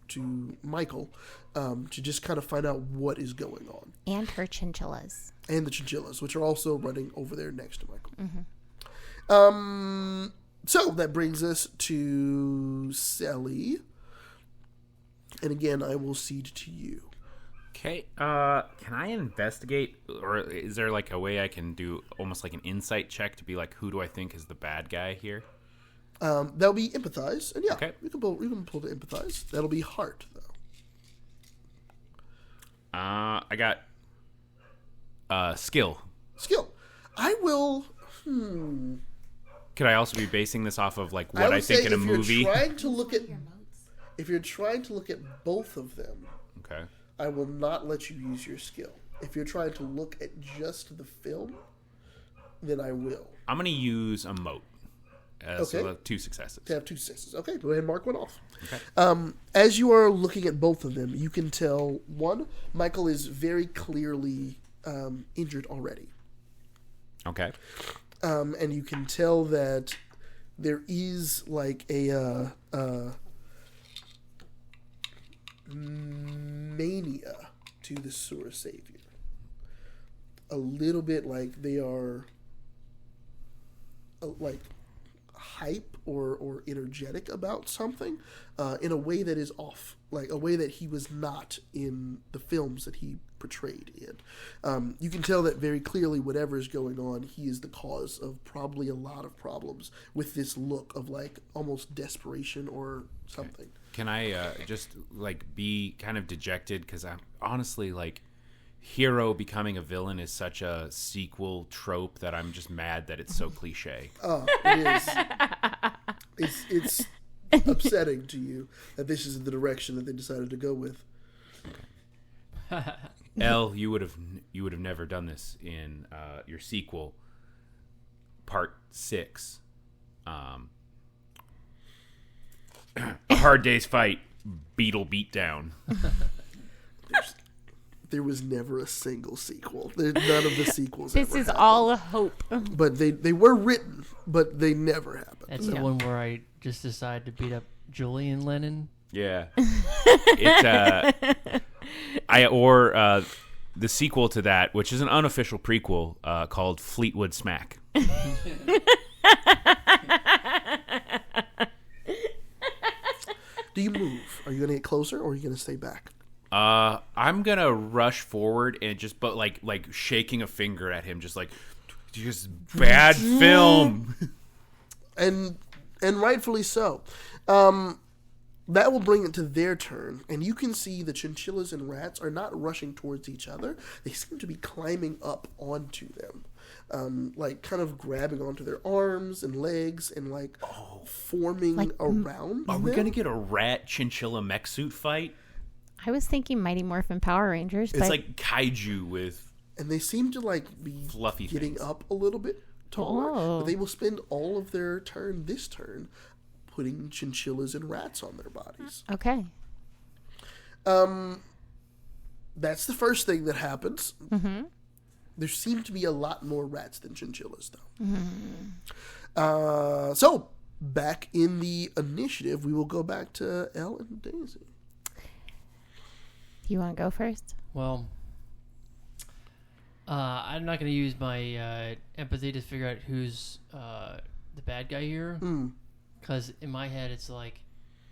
Michael to just kind of find out what is going on. And her chinchillas. And the chinchillas, which are also running over there next to Michael. Mm-hmm. So that brings us to Sally. And again, I will cede to you. Okay, can I investigate, or is there like a way I can do almost like an insight check to be like, who do I think is the bad guy here? That'll be empathize, and yeah, Okay. we can pull to empathize. That'll be heart, though. I got skill. Skill. I will. Could I also be basing this off of like what would I think say in a if movie? You're trying to look at, if you're trying to look at both of them, Okay. I will not let you use your skill. If you're trying to look at just the film, then I will. I'm gonna use a moat. So Okay. 2 successes. To have 2 successes. Okay, go ahead and mark one off. Okay. As you are looking at both of them, you can tell, one, Michael is very clearly injured already. Okay. And you can tell that there is like a mania to the sewer savior. A little bit like they are like hype or energetic about something in a way that is off, like a way that he was not in the films that he portrayed in. You can tell that very clearly whatever is going on, he is the cause of probably a lot of problems with this look of like almost desperation or something. Can I just like be kind of dejected because I'm honestly like hero becoming a villain is such a sequel trope that I'm just mad that it's so cliche. It is. It's upsetting to you that this is the direction that they decided to go with. Elle, you would have never done this in your sequel, Part 6. A Hard Day's Fight, Beetle Beatdown. There was never a single sequel. None of the sequels. This ever is happened. all a hope. But they were written, but they never happened. That's the one where I just decided to beat up Julian Lennon. Yeah. It's the sequel to that, which is an unofficial prequel called Fleetwood Smack. Do you move? Are you going to get closer, or are you going to stay back? I'm gonna rush forward and just like shaking a finger at him, just bad film. And rightfully so. That will bring it to their turn, and you can see the chinchillas and rats are not rushing towards each other. They seem to be climbing up onto them, like kind of grabbing onto their arms and legs and forming Like, around. Are we them. gonna get a rat chinchilla mech suit fight? I was thinking Mighty Morphin Power Rangers, It's but like kaiju with And they seem to be fluffy getting things. up a little bit taller, Oh. but they will spend all of their this turn, putting chinchillas and rats on their bodies. okay. That's the first thing that happens. Mm-hmm. There seem to be a lot more rats than chinchillas, though. Mm-hmm. So, back in the initiative, we will go back to Elle and Daisy. You want to go first? Well, I'm not going to use my empathy to figure out who's the bad guy here. Because in my head, it's like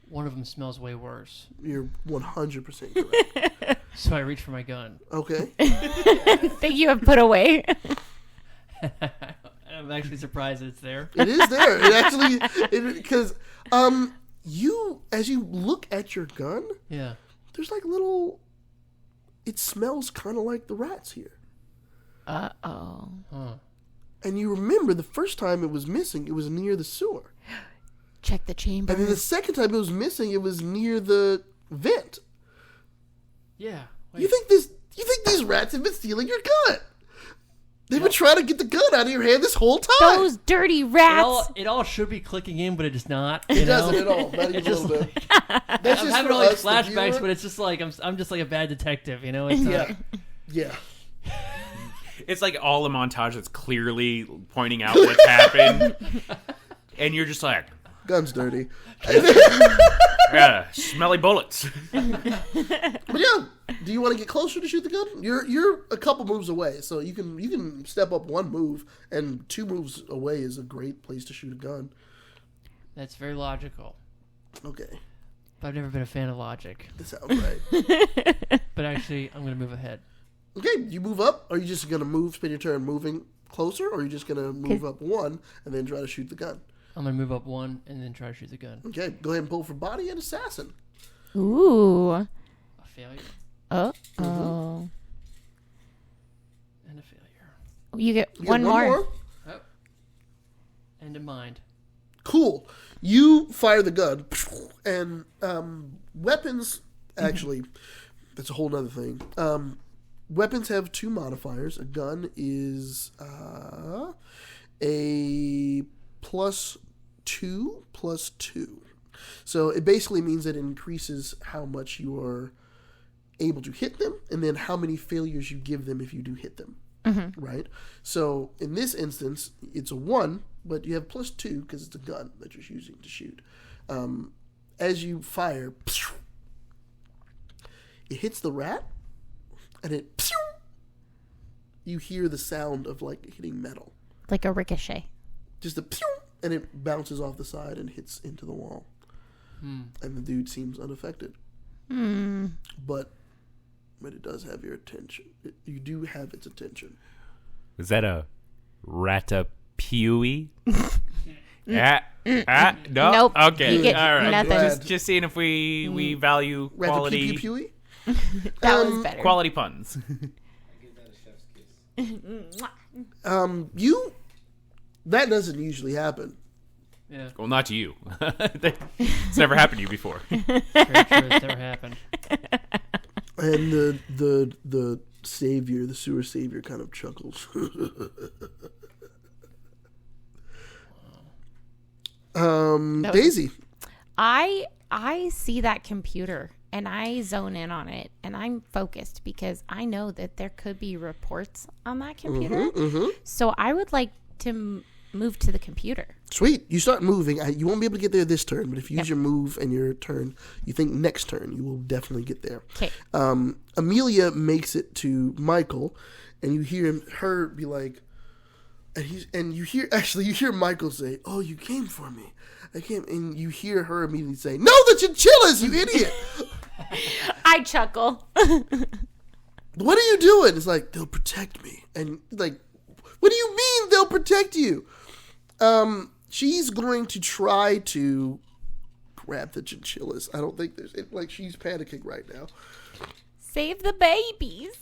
one of them smells way worse. You're 100% correct. So I reach for my gun. Okay. That you have put away. I'm actually surprised that it's there. It is there. It actually, because as you look at your gun, Yeah. there's it smells kind of like the rats here. Uh-oh. Huh. And you remember the first time it was missing, it was near the sewer. Check the chamber. And then the second time it was missing, it was near the vent. Yeah. Wait. You think these rats have been stealing your gun? They've been trying to get the gun out of your hand this whole time. Those dirty rats. It all should be clicking in, but it does not. It doesn't at all. Not even a little bit. That's I'm just having for all these us, the flashbacks, viewer. but it's just like I'm just like a bad detective, you know? It's Yeah. It's like all a montage that's clearly pointing out what's happened. And you're just like, Gun's dirty. yeah, smelly bullets. But yeah, do you want to get closer to shoot the gun? You're a couple moves away, so you can step up one move, and 2 moves away is a great place to shoot a gun. That's very logical. Okay, But I've never been a fan of logic. that sounds right. But actually, I'm going to move ahead. Okay, you move up, or are you just gonna spend your turn moving closer, or are you just gonna move up 1 and then try to shoot the gun? I'm going to move up 1 and then try to shoot the gun. Okay, go ahead and pull for body and assassin. Ooh. A failure Oh. and a failure. You get You get one more. Oh. And a mind. Cool. You fire the gun, and weapons. Actually, that's a whole other thing. Weapons have 2 modifiers. A gun is a +2/+2. So it basically means that it increases how much you are able to hit them, and then how many failures you give them if you do hit them. Right? So in this instance, it's a 1, but you have +2 because it's a gun that you're using to shoot. As you fire, it hits the rat, and it, you hear the sound of like hitting metal. Like a ricochet. Just a, and it bounces off the side and hits into the wall. And the dude seems unaffected. But it does have your attention. You do have its attention. Was that a ratatouille? No? Nope. Okay. You get All right. nothing. Just seeing if we value quality Ratatouille? That was better. quality puns. That doesn't usually happen. Yeah. Well, not to you. It's never happened to you before. Very true. It's never happened. And the savior, the sewer savior, kind of chuckles. Daisy. I see that computer and I zone in on it and I'm focused because I know that there could be reports on that computer. So I would like to move to the computer. Sweet. You start moving. You won't be able to get there this turn, but if you use your move and your turn, you think next turn, you will definitely get there. Okay. Amelia makes it to Michael, and you hear her be like, and you hear Michael say, "Oh, you came for me. I came," and you hear her immediately say, "No, the chinchillas, you idiot!" I chuckle. What are you doing? It's like, they'll protect me. And like, what do you mean they'll protect you? She's going to try to grab the chinchillas. I don't think she's panicking right now. Save the babies.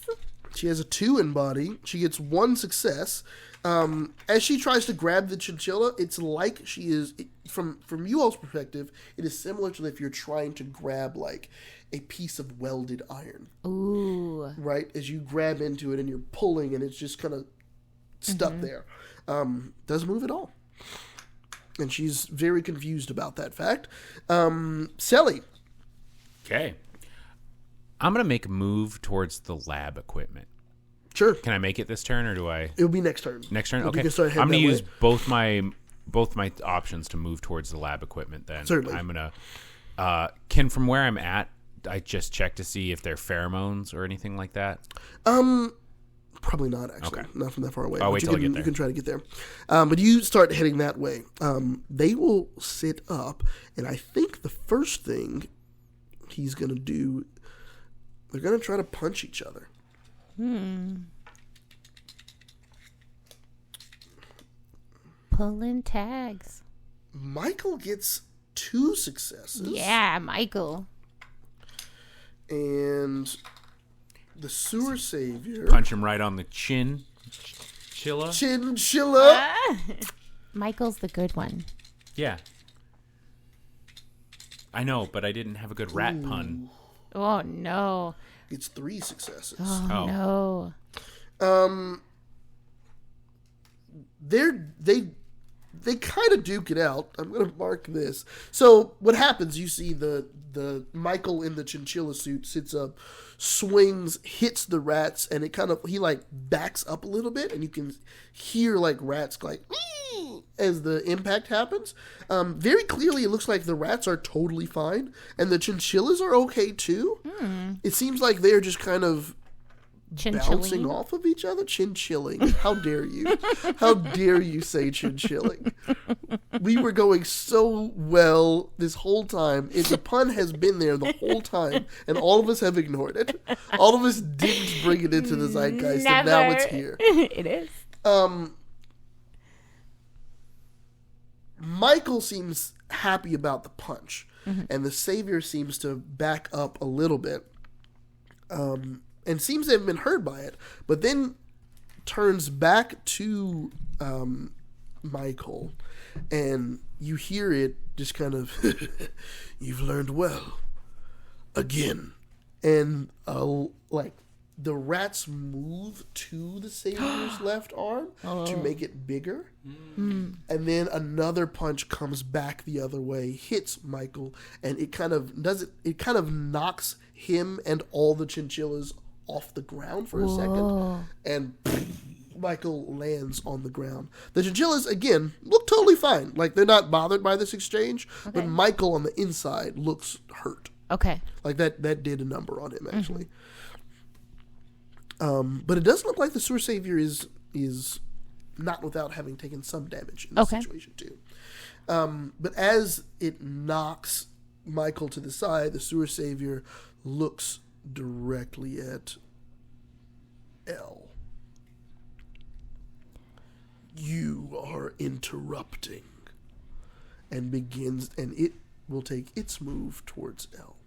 She has a 2 in body. She gets 1 success. As she tries to grab the chinchilla, it's like she is, from you all's perspective, it is similar to if you're trying to grab like a piece of welded iron. Ooh. Right? As you grab into it and you're pulling and it's just kind of stuck there. Doesn't move at all. And she's very confused about that fact. Sally. Okay. I'm going to make a move towards the lab equipment. Sure. Can I make it this turn, or do I? It'll be next turn. Next turn? If Okay. you can start heading I'm going to that use way. both my options to move towards the lab equipment then. Certainly. I'm going to... from where I'm at, I just check to see if they're pheromones or anything like that? Probably not, actually. Okay. Not from that far away. I'll But wait you till I can, get there. You can try to get there. But you start heading that way. They will sit up, and I think the first thing he's going to do, they're going to try to punch each other. Pulling tags. Michael gets 2 successes. Yeah, Michael. And the sewer savior... Punch him right on the chin. Chinchilla? Chinchilla. Michael's the good one. Yeah. I know, but I didn't have a good rat pun. Oh, no. It's 3 successes. Oh, no. They kind of duke it out. I'm going to mark this. So what happens, you see the Michael in the chinchilla suit sits up, swings, hits the rats, and he like backs up a little bit, and you can hear like rats like as the impact happens. Very clearly it looks like the rats are totally fine, and the chinchillas are okay too. It seems like they're just kind of bouncing off of each other. Chinchilling. How dare you? How dare you say chinchilling? We were going so well this whole time. The pun has been there the whole time, and all of us have ignored it. All of us didn't bring it into the zeitgeist, and now it's here. It is. Michael seems happy about the punch, and the Savior seems to back up a little bit. And seems to have been hurt by it, but then turns back to Michael, and you hear it just kind of, you've learned well, again. And like the rats move to the Savior's left arm to make it bigger, and then another punch comes back the other way, hits Michael, and it kind of knocks him and all the chinchillas off the ground for a second, and Michael lands on the ground. The chinchillas, again, look totally fine. Like, they're not bothered by this exchange, but Michael on the inside looks hurt. Okay. Like, that did a number on him, actually. But it does look like the Sewer Savior is not without having taken some damage in this situation, too. But as it knocks Michael to the side, the Sewer Savior looks directly at L. You are interrupting, and it will take its move towards L.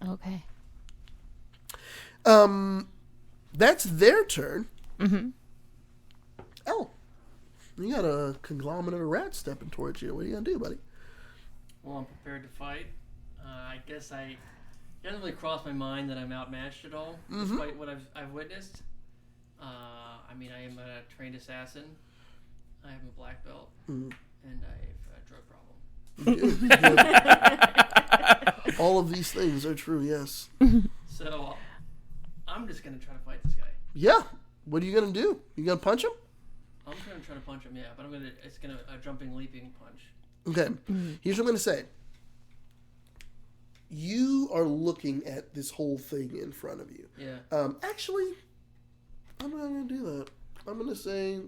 Okay. That's their turn. Mm-hmm. L, you got a conglomerate of rats stepping towards you. What are you gonna do, buddy? Well, I'm prepared to fight. I guess it doesn't really cross my mind that I'm outmatched at all, despite what I've witnessed. I mean, I am a trained assassin. I have a black belt, and I have a drug problem. All of these things are true, yes. So, I'm just going to try to fight this guy. Yeah. What are you going to do? You going to punch him? I'm going to try to punch him, yeah, but it's going to a jumping, leaping punch. Okay. Here's what I'm going to say. You are looking at this whole thing in front of you. Yeah. Actually, I'm not going to do that. I'm going to say,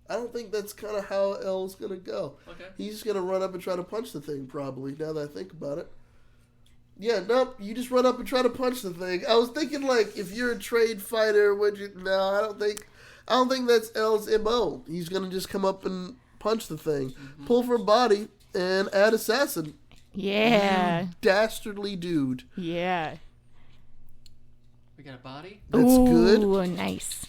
I don't think that's kind of how L's going to go. Okay. He's going to run up and try to punch the thing, probably, now that I think about it. Yeah, nope, you just run up and try to punch the thing. I was thinking, like, if you're a trade fighter, I don't think that's L's MO. He's going to just come up and punch the thing. Pull for a body and add assassin. Yeah. You dastardly dude. Yeah. We got a body? That's good. Ooh, nice.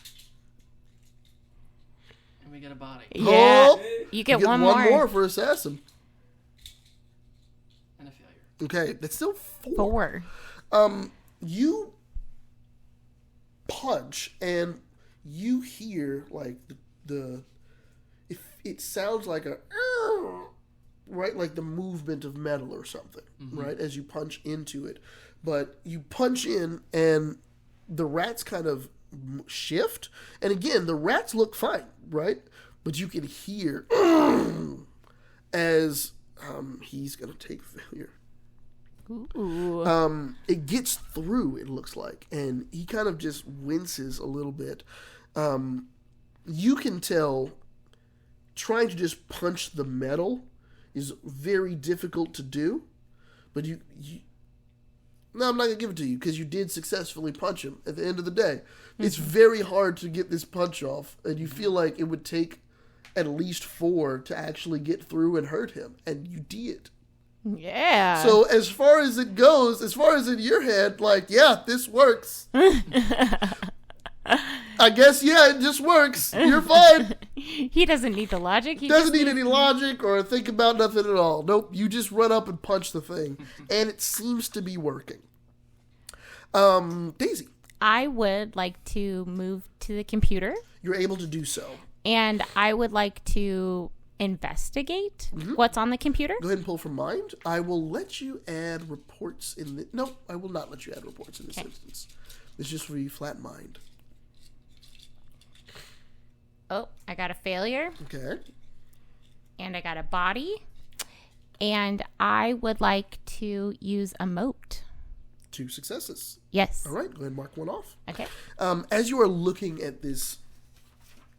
And we got a body. Yeah. Oh, You get one one more for assassin. And a failure. Okay, that's still 4. 4. You punch and you hear like it sounds like a right, like the movement of metal or something, right, as you punch into it. But you punch in and the rats kind of shift, and again the rats look fine, right? But you can hear as he's gonna take failure. Ooh. It gets through, it looks like, and he kind of just winces a little bit. You can tell trying to just punch the metal is very difficult to do, but no, I'm not gonna give it to you because you did successfully punch him. At the end of the day, it's very hard to get this punch off, and you feel like it would take at least 4 to actually get through and hurt him, and you did. Yeah. So as far as it goes, as far as in your head, like, yeah, this works. I guess, yeah, it just works. You're fine. He doesn't need the logic. He Doesn't need any logic or think about nothing at all. Nope, you just run up and punch the thing. And it seems to be working. Daisy. I would like to move to the computer. You're able to do so. And I would like to investigate what's on the computer. Go ahead and pull from mind. I will let you add reports in the... No, I will not let you add reports in this instance. It's just for you flat mind. Oh, I got a failure. Okay. And I got a body. And I would like to use a moat. 2 successes. Yes. All right, go ahead and mark one off. Okay. As you are looking at this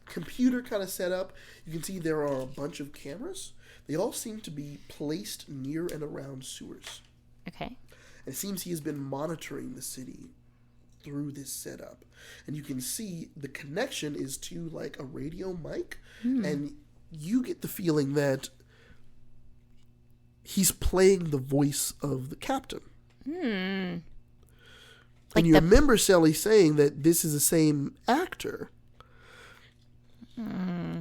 computer kind of setup, you can see there are a bunch of cameras. They all seem to be placed near and around sewers. Okay. And it seems he has been monitoring the city through this setup. And you can see the connection is to like a radio mic. And you get the feeling that he's playing the voice of the captain. And Like you remember Sally saying that this is the same actor.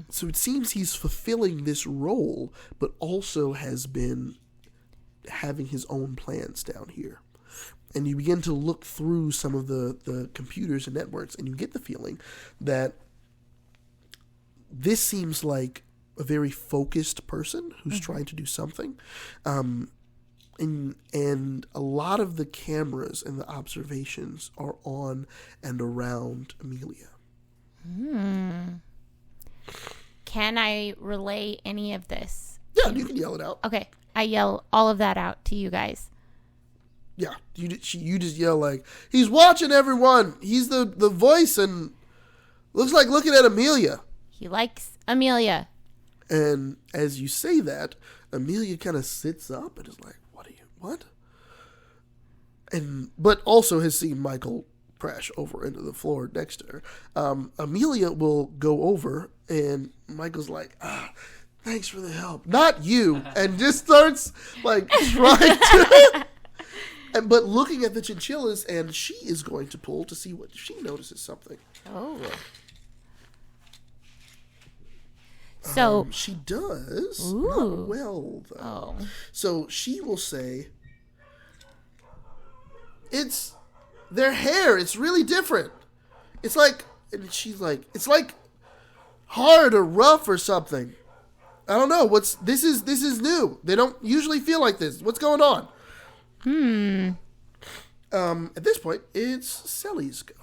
So it seems he's fulfilling this role, but also has been having his own plans down here. And you begin to look through some of the computers and networks, and you get the feeling that this seems like a very focused person who's trying to do something. And a lot of the cameras and the observations are on and around Amelia. Can I relay any of this? Yeah, you can yell it out. Okay. I yell all of that out to you guys. Yeah, you just yell like, he's watching everyone. He's the voice and looks like looking at Amelia. He likes Amelia. And as you say that, Amelia kind of sits up and is like, what? But also has seen Michael crash over into the floor next to her. Amelia will go over and Michael's like, thanks for the help. Not you. And just starts like trying to... But looking at the chinchillas, and she is going to pull to see what she notices something. Oh. So she does. Ooh. Not well, though. Oh. So she will say, it's their hair. It's really different. It's like, and she's like, it's like hard or rough or something. I don't know. This is new. They don't usually feel like this. What's going on? At this point, it's Sally's go.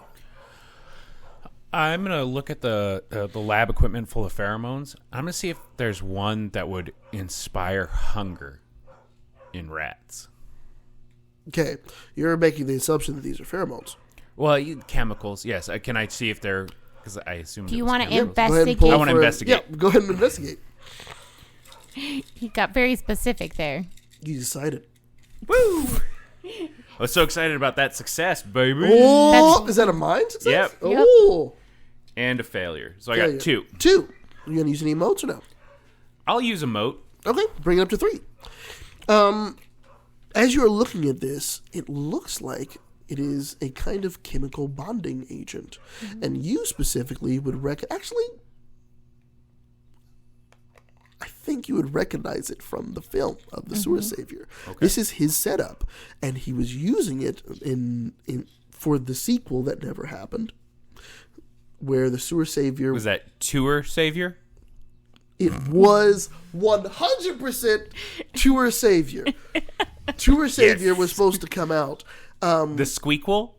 I'm going to look at the lab equipment full of pheromones. I'm going to see if there's one that would inspire hunger in rats. Okay, you're making the assumption that these are pheromones. Well, chemicals, yes. Can I see if they're... Because I assume... Do you want to Go ahead and investigate? pull I wanna for- investigate. Yeah, go ahead and investigate. He got very specific there. You decided. Woo! I was so excited about that success, baby. Oh, is that a mind success? Yep. Oh. And a failure. So I Failure. got 2. 2. You going to use any emotes or no? I'll use a moat. Okay, bring it up to 3. As you are looking at this, it looks like it is a kind of chemical bonding agent. And you specifically would actually, I think you would recognize it from the film of the Sewer Savior. Okay. This is his setup, and he was using it in for the sequel that never happened, where the Sewer Savior... Was that Tour Savior? It was 100% Tour Savior. Tour Savior was supposed to come out. The Squeakquel?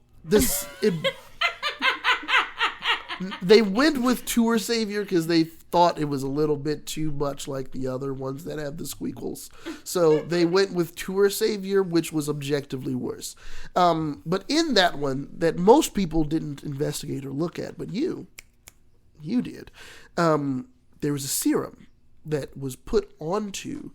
They went with Tour Savior because they thought it was a little bit too much like the other ones that have the squeakles. So they went with Tour Savior, which was objectively worse. But in that one, that most people didn't investigate or look at, but you did, there was a serum that was put onto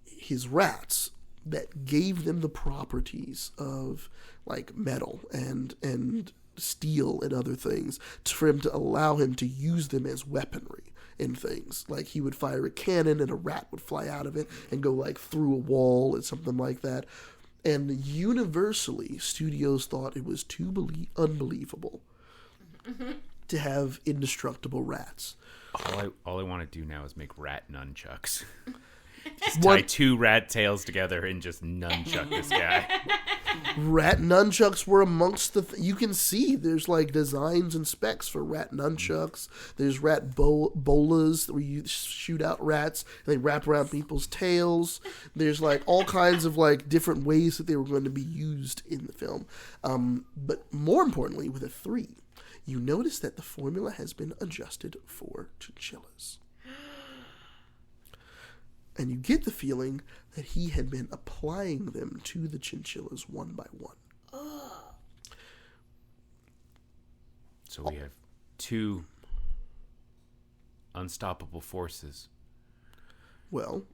his rats that gave them the properties of like metal and steel and other things for him to allow him to use them as weaponry and things. Like he would fire a cannon and a rat would fly out of it and go like through a wall and something like that. And universally, studios thought it was too unbelievable. to have indestructible rats. All I want to do now is make rat nunchucks. Just tie 2 rat tails together and just nunchuck this guy. Rat nunchucks were amongst the... you can see there's like designs and specs for rat nunchucks. There's rat bolas where you shoot out rats and they wrap around people's tails. There's like all kinds of like different ways that they were going to be used in the film. But more importantly, with a 3, you notice that the formula has been adjusted for chinchillas. And you get the feeling that he had been applying them to the chinchillas one by one. So we have 2 unstoppable forces. Well,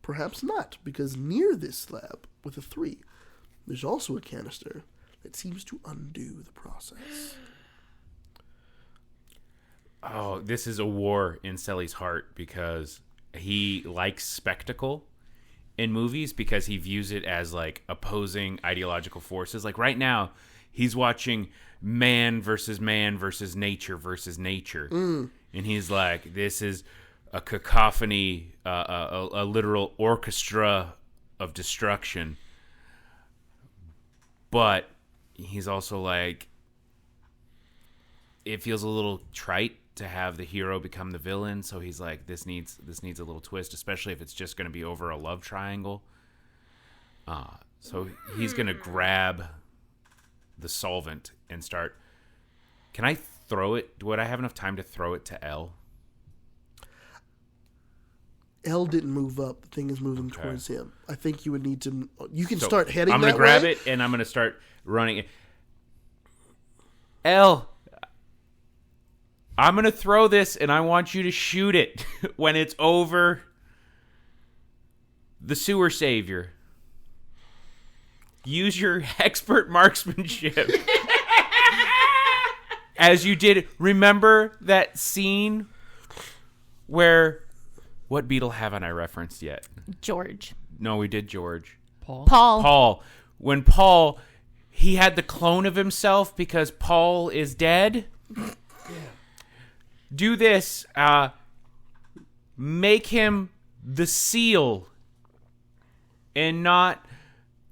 perhaps not, because near this lab, with a 3, there's also a canister that seems to undo the process. Oh, this is a war in Sully's heart because he likes spectacle in movies because he views it as like opposing ideological forces. Like right now, he's watching man versus nature versus nature. And he's like, this is a cacophony, a literal orchestra of destruction. But he's also like, it feels a little trite to have the hero become the villain, so he's like, this needs a little twist, especially if it's just going to be over a love triangle. So he's going to grab the solvent and start. Can I throw it? Would I have enough time to throw it to L? L didn't move up. The thing is moving towards him. I think you would need to. You can So start heading. I'm going that to grab way. it and I'm going to start running. L, I'm going to throw this and I want you to shoot it when it's over the sewer savior. Use your expert marksmanship. As you did. Remember that scene where... What Beetle haven't I referenced yet? George. No, we did George. Paul. When Paul... He had the clone of himself because Paul is dead. Yeah. Do this. Make him the seal. And not...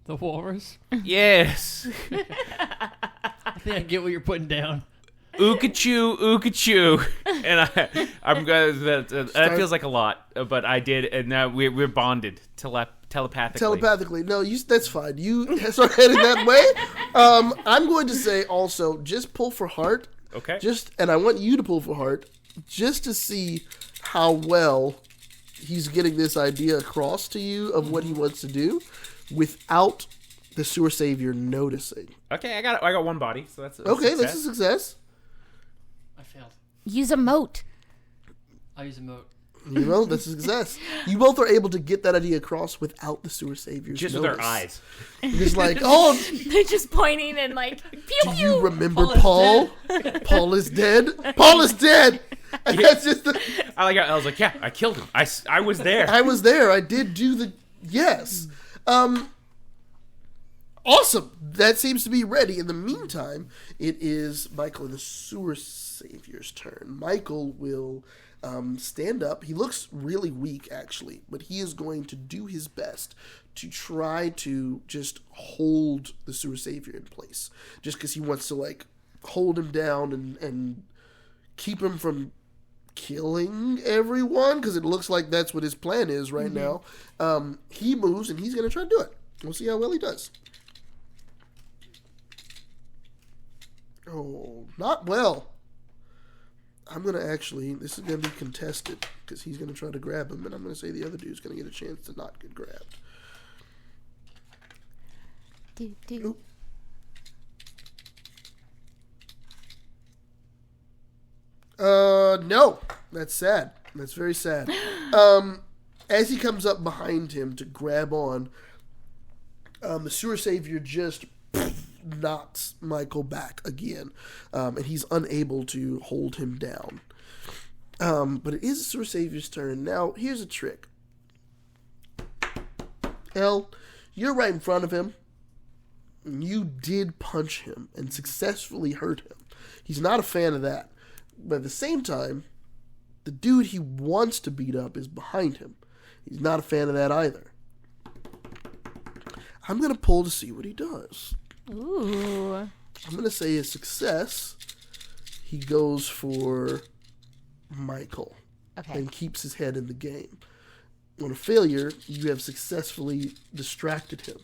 The walrus? Yes. I think I get what you're putting down. Ooka-choo. And I'm gonna... That feels like a lot, but I did, and now we're bonded telepathically. Telepathically. No, that's fine. You start heading that way. I'm going to say also, just pull for heart. Okay. And I want you to pull for heart, just to see how well he's getting this idea across to you of what he wants to do, without the sewer savior noticing. Okay, I got one body, so that's okay. That's a success. I failed. Use a moat. I'll use a moat. You know, that's a success. You both are able to get that idea across without the sewer savior's just notice. with our eyes. Just like, oh, They're just pointing and like, pew do pew. you remember Paul? Paul is dead. Paul is dead. And that's just I was like, yeah, I killed him. I was there. I was there. I did do the yes. Awesome. That seems to be ready. In the meantime, it is Michael and the sewer savior's turn. Michael will stand up. He looks really weak, actually, but he is going to do his best to try to just hold the sewer savior in place. Just because he wants to, like, hold him down and keep him from killing everyone, because it looks like that's what his plan is right now. He moves, and he's going to try to do it. We'll see how well he does. Oh, not well. I'm going to actually, this is going to be contested, because he's going to try to grab him, and I'm going to say the other dude's going to get a chance to not get grabbed. Oop. No. That's sad. That's very sad. As he comes up behind him to grab on, the sewer savior just knocks Michael back again, and he's unable to hold him down. But it is the sewer savior's turn. Now, here's a trick. Hell, you're right in front of him. You did punch him and successfully hurt him. He's not a fan of that. But at the same time, the dude he wants to beat up is behind him. He's not a fan of that either. I'm going to pull to see what he does. Ooh. I'm going to say a success. He goes for Michael. Okay. And keeps his head in the game. On a failure, you have successfully distracted him.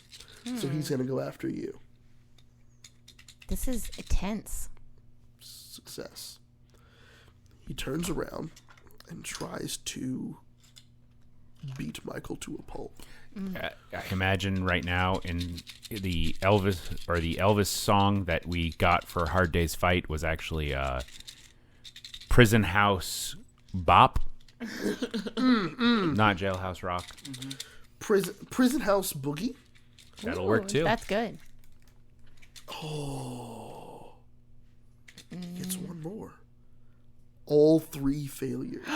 So he's going to go after you. This is intense. Success. He turns around and tries to beat Michael to a pulp. I imagine right now in the Elvis song that we got for Hard Day's Fight was actually Prison House Bop, not Jailhouse Rock. Prison House Boogie. That'll work too. That's good. Oh. It's one more. All 3 failures.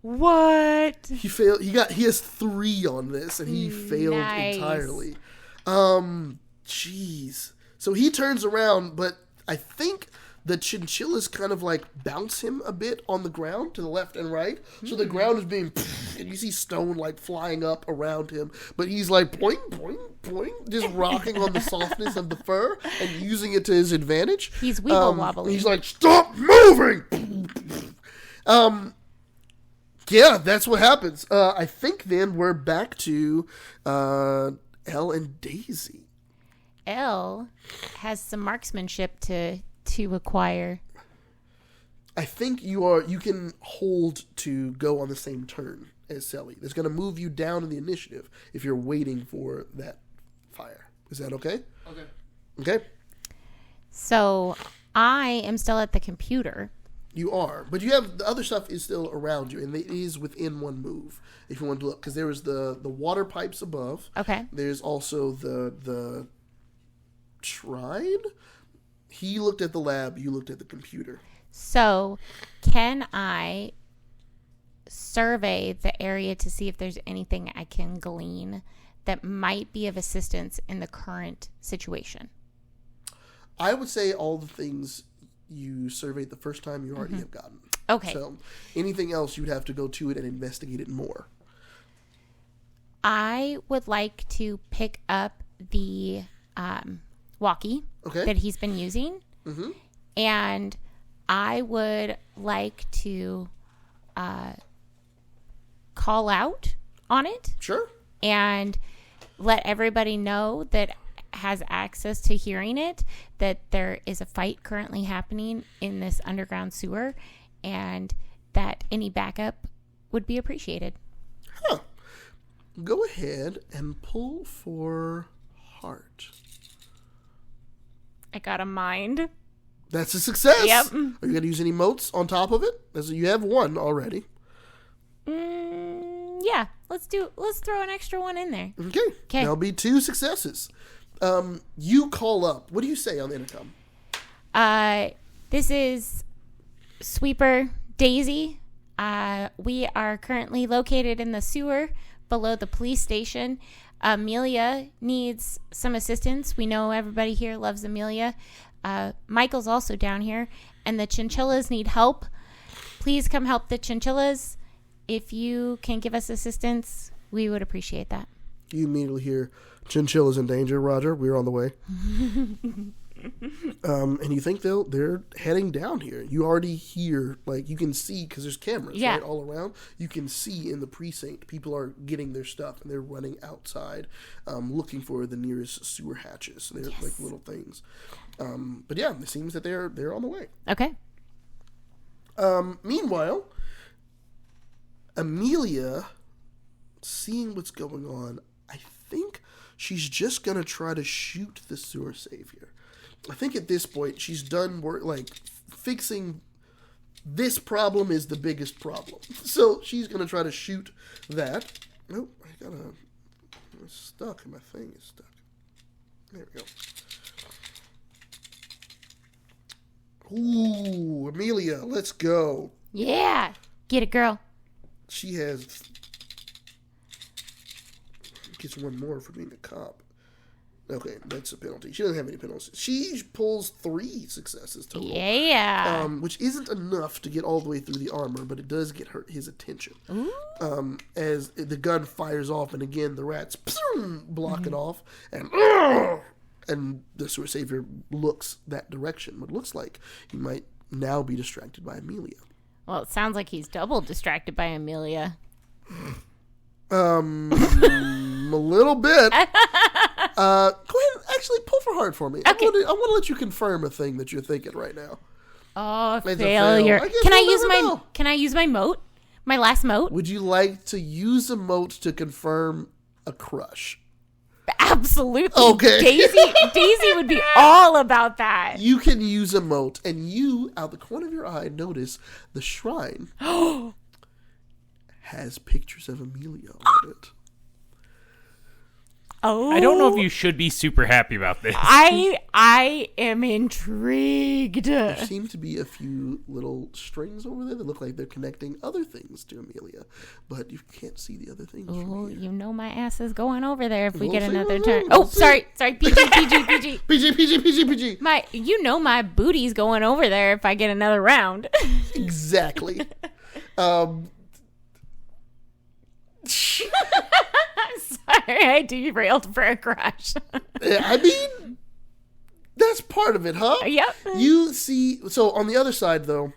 What? He failed. He has 3 on this, and he failed entirely. Jeez. So he turns around, but I think the chinchillas kind of like bounce him a bit on the ground to the left and right. So the ground is being, and you see stone like flying up around him, but he's like boing, boing, boing, just rocking on the softness of the fur and using it to his advantage. He's weeble wobbling. He's like, stop moving. Yeah, that's what happens. I think then we're back to Elle and Daisy. Elle has some marksmanship to acquire. I think you can hold to go on the same turn as Sally. That's going to move you down in the initiative if you're waiting for that fire. Is that okay? Okay. So I am still at the computer. You are, but you have the other stuff is still around you, and it is within 1 move if you want to look. Because there was the water pipes above. Okay. There's also the shrine. He looked at the lab. You looked at the computer. So can I survey the area to see if there's anything I can glean that might be of assistance in the current situation? I would say all the things you surveyed the first time you already have gotten. Okay. So anything else, you'd have to go to it and investigate it more. I would like to pick up the walkie that he's been using. Mm-hmm. And I would like to call out on it. Sure. And let everybody know that has access to hearing it, that there is a fight currently happening in this underground sewer, and that any backup would be appreciated. Huh. Go ahead and pull for heart. I got a mind. That's a success. Yep. Are you going to use any motes on top of it? You have 1 already. Yeah. Let's throw an extra 1 in there. Okay. There'll be 2 successes. You call up. What do you say on the intercom? This is Sweeper Daisy. We are currently located in the sewer below the police station. Amelia needs some assistance. We know everybody here loves Amelia. Michael's also down here, and the chinchillas need help. Please come help the chinchillas. If you can give us assistance, we would appreciate that. You immediately hear, chinchillas in danger, Roger. We're on the way. And you think they're heading down here. You already hear, like, you can see, because there's cameras right, all around. You can see in the precinct, people are getting their stuff, and they're running outside, looking for the nearest sewer hatches. They're like little things. But yeah, it seems that they're on the way. Okay. Meanwhile, Amelia, seeing what's going on, I think she's just going to try to shoot the sewer savior. I think at this point, she's done work, like, fixing this problem is the biggest problem. So she's going to try to shoot that. Oh, it's stuck. My thing is stuck. There we go. Ooh, Amelia, let's go. Yeah. Get it, girl. She gets 1 more for being a cop. Okay, that's a penalty. She doesn't have any penalties. She pulls 3 successes total. Yeah. Which isn't enough to get all the way through the armor, but it does get his attention. As the gun fires off, and again, the rats block it off, and the sewer savior looks that direction. What it looks like he might now be distracted by Amelia. Well, it sounds like he's double distracted by Amelia. A little bit. Go ahead and actually pull for heart for me. Okay. I want to let you confirm a thing that you're thinking right now. Oh, It's a failure! fail. I guess Can I we'll use never my? know. Can I use my moat? My last moat? Would you like to use a moat to confirm a crush? Absolutely. Okay. Daisy would be all about that. You can use a moat, and you, out the corner of your eye, notice the shrine has pictures of Amelia on it. Oh, I don't know if you should be super happy about this. I am intrigued. There seem to be a few little strings over there that look like they're connecting other things to Amelia, but you can't see the other things. Oh, from here. you know my ass is going over there if we We'll get see, another we'll turn. see, Oh, we'll see. sorry, PG. PG. My booty's going over there if I get another round. Exactly. Sorry, I derailed for a crush. I mean, that's part of it, huh? Yep. You see, so on the other side, though,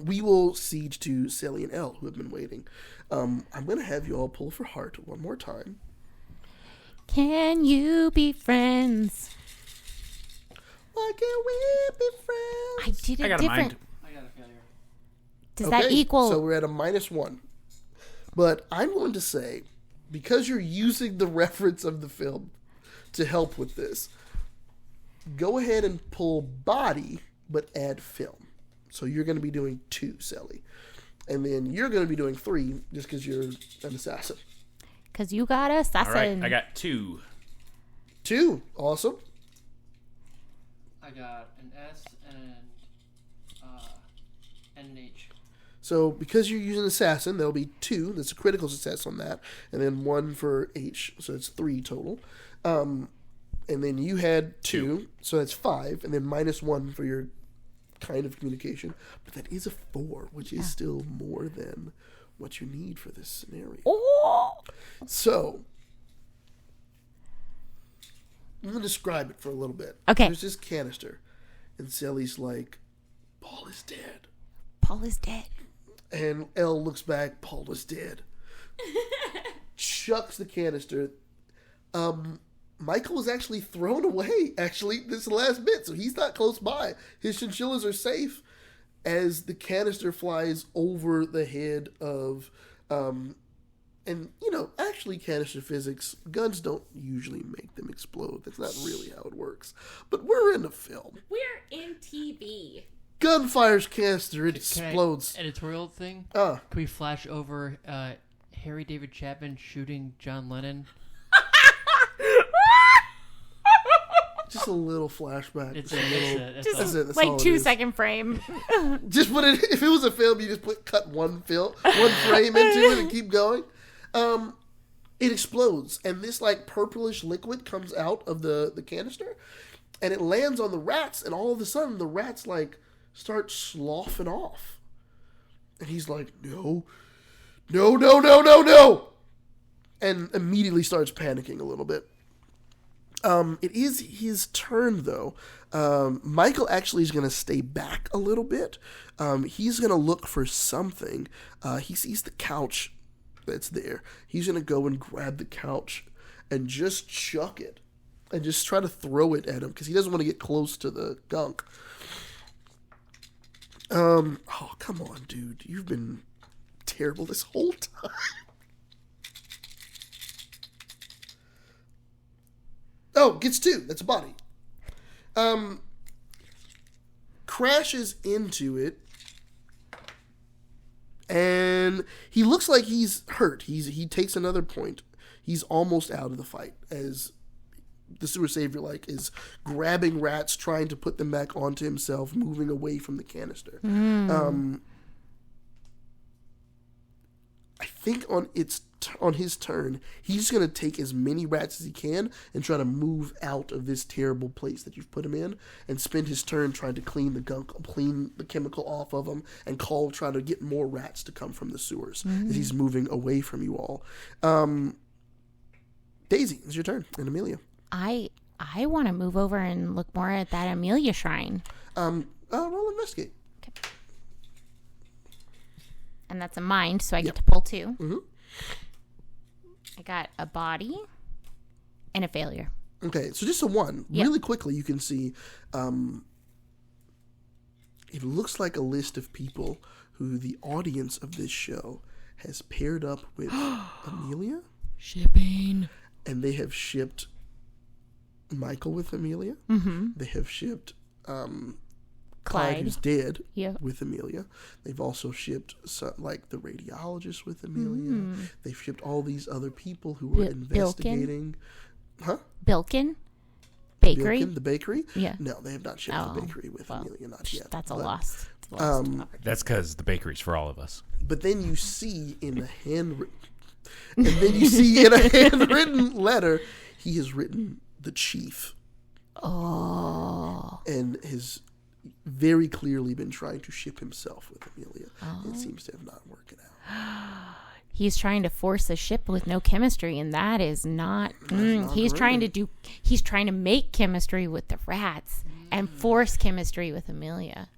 we will siege to Sally and Elle, who have been waiting. I'm going to have you all pull for heart one more time. Can you be friends? Why can't we be I friends? did I it got a different. mind. I got a failure. Does that equal? So we're at a -1. But I'm going to say, because you're using the reference of the film to help with this, go ahead and pull body, but add film. So you're going to be doing 2, Sally. And then you're going to be doing 3, just because you're an assassin. Because you got a All assassin. right, I got 2. 2, awesome. I got an S and an H. So because you're using assassin, there'll be 2. That's a critical success on that. And then 1 for H, so it's 3 total. And then you had 2, so that's 5. And then -1 for your kind of communication. But that is a 4, which is still more than what you need for this scenario. Oh. So, I'm going to describe it for a little bit. Okay. There's this canister, and Sally's like, Paul is dead. Paul is dead. And Elle looks back, Paul is dead. Chucks the canister. Michael was actually thrown away, this last bit, so he's not close by. His chinchillas are safe as the canister flies over the head of, and, actually canister physics, guns don't usually make them explode. That's not really how it works. But we're in a film. We're in TV. Gun fires canister, it Can explodes. Editorial thing? Ah. Can we flash over Harry David Chapman shooting John Lennon? Just a little flashback. It's Just a little. that's Just all. That's it, that's like all it 2 is. second frame. Just put it. If it was a film, you just cut one frame into it and keep going. It explodes, and this like purplish liquid comes out of the canister, and it lands on the rats, and all of a sudden the rats like start sloughing off, and he's like, no, and immediately starts panicking a little bit. It is his turn, though. Michael actually is going to stay back a little bit. He's going to look for something. He sees the couch that's there. He's going to go and grab the couch and just chuck it and just try to throw it at him because he doesn't want to get close to the gunk. Oh, come on, dude. You've been terrible this whole time. Oh, gets 2. That's a body. Crashes into it. And he looks like he's hurt. He takes another point. He's almost out of the fight as the sewer savior is grabbing rats, trying to put them back onto himself, moving away from the canister. I think on its on his turn, he's going to take as many rats as he can and try to move out of this terrible place that you've put him in, and spend his turn trying to clean the chemical off of him, and try to get more rats to come from the sewers as he's moving away from you all. Daisy, it's your turn, and Amelia. I want to move over and look more at that Amelia shrine. Roll investigate. Okay. And that's a mind, so I get to pull 2. Mm-hmm. I got a body and a failure. Okay, so just a 1. Yep. Really quickly, you can see it looks like a list of people who the audience of this show has paired up with Amelia. Shipping. And they have shipped Michael with Amelia. Mm-hmm. They have shipped Clyde, who's dead, yep, with Amelia. They've also shipped the radiologist with Amelia. They've shipped all these other people who were investigating. Huh? Bilkin? Bakery? Bilkin, the bakery? Yeah. No, they have not shipped the bakery with Amelia, not yet. That's a But, loss. That's because the bakery's for all of us. But then you see in a handwritten letter, he has written the chief. Oh. And has very clearly been trying to ship himself with Amelia. It seems to have not worked out. He's trying to force a ship with no chemistry, and that is not. He's trying to make chemistry with the rats and force chemistry with Amelia.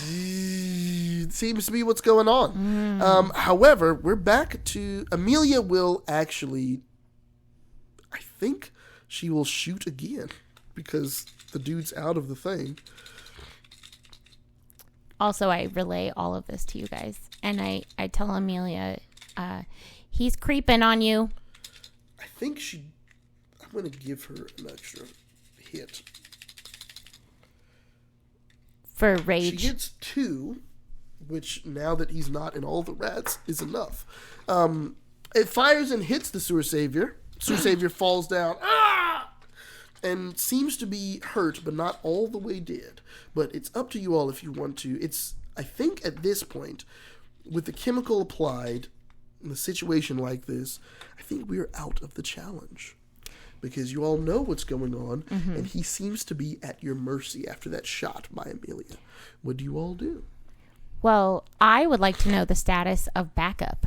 It seems to be what's going on. However, we're back to Amelia. Will actually, I think she will shoot again because the dude's out of the thing. Also, I relay all of this to you guys, and I tell Amelia, he's creeping on you. I think I'm going to give her an extra hit. For rage. She gets 2, which now that he's not in all the rats is enough. It fires and hits the sewer savior. Sewer savior falls down. And seems to be hurt, but not all the way dead. But it's up to you all if you want to. I think at this point, with the chemical applied in a situation like this, I think we're out of the challenge. Because you all know what's going on, and he seems to be at your mercy after that shot by Amelia. What do you all do? Well, I would like to know the status of backup.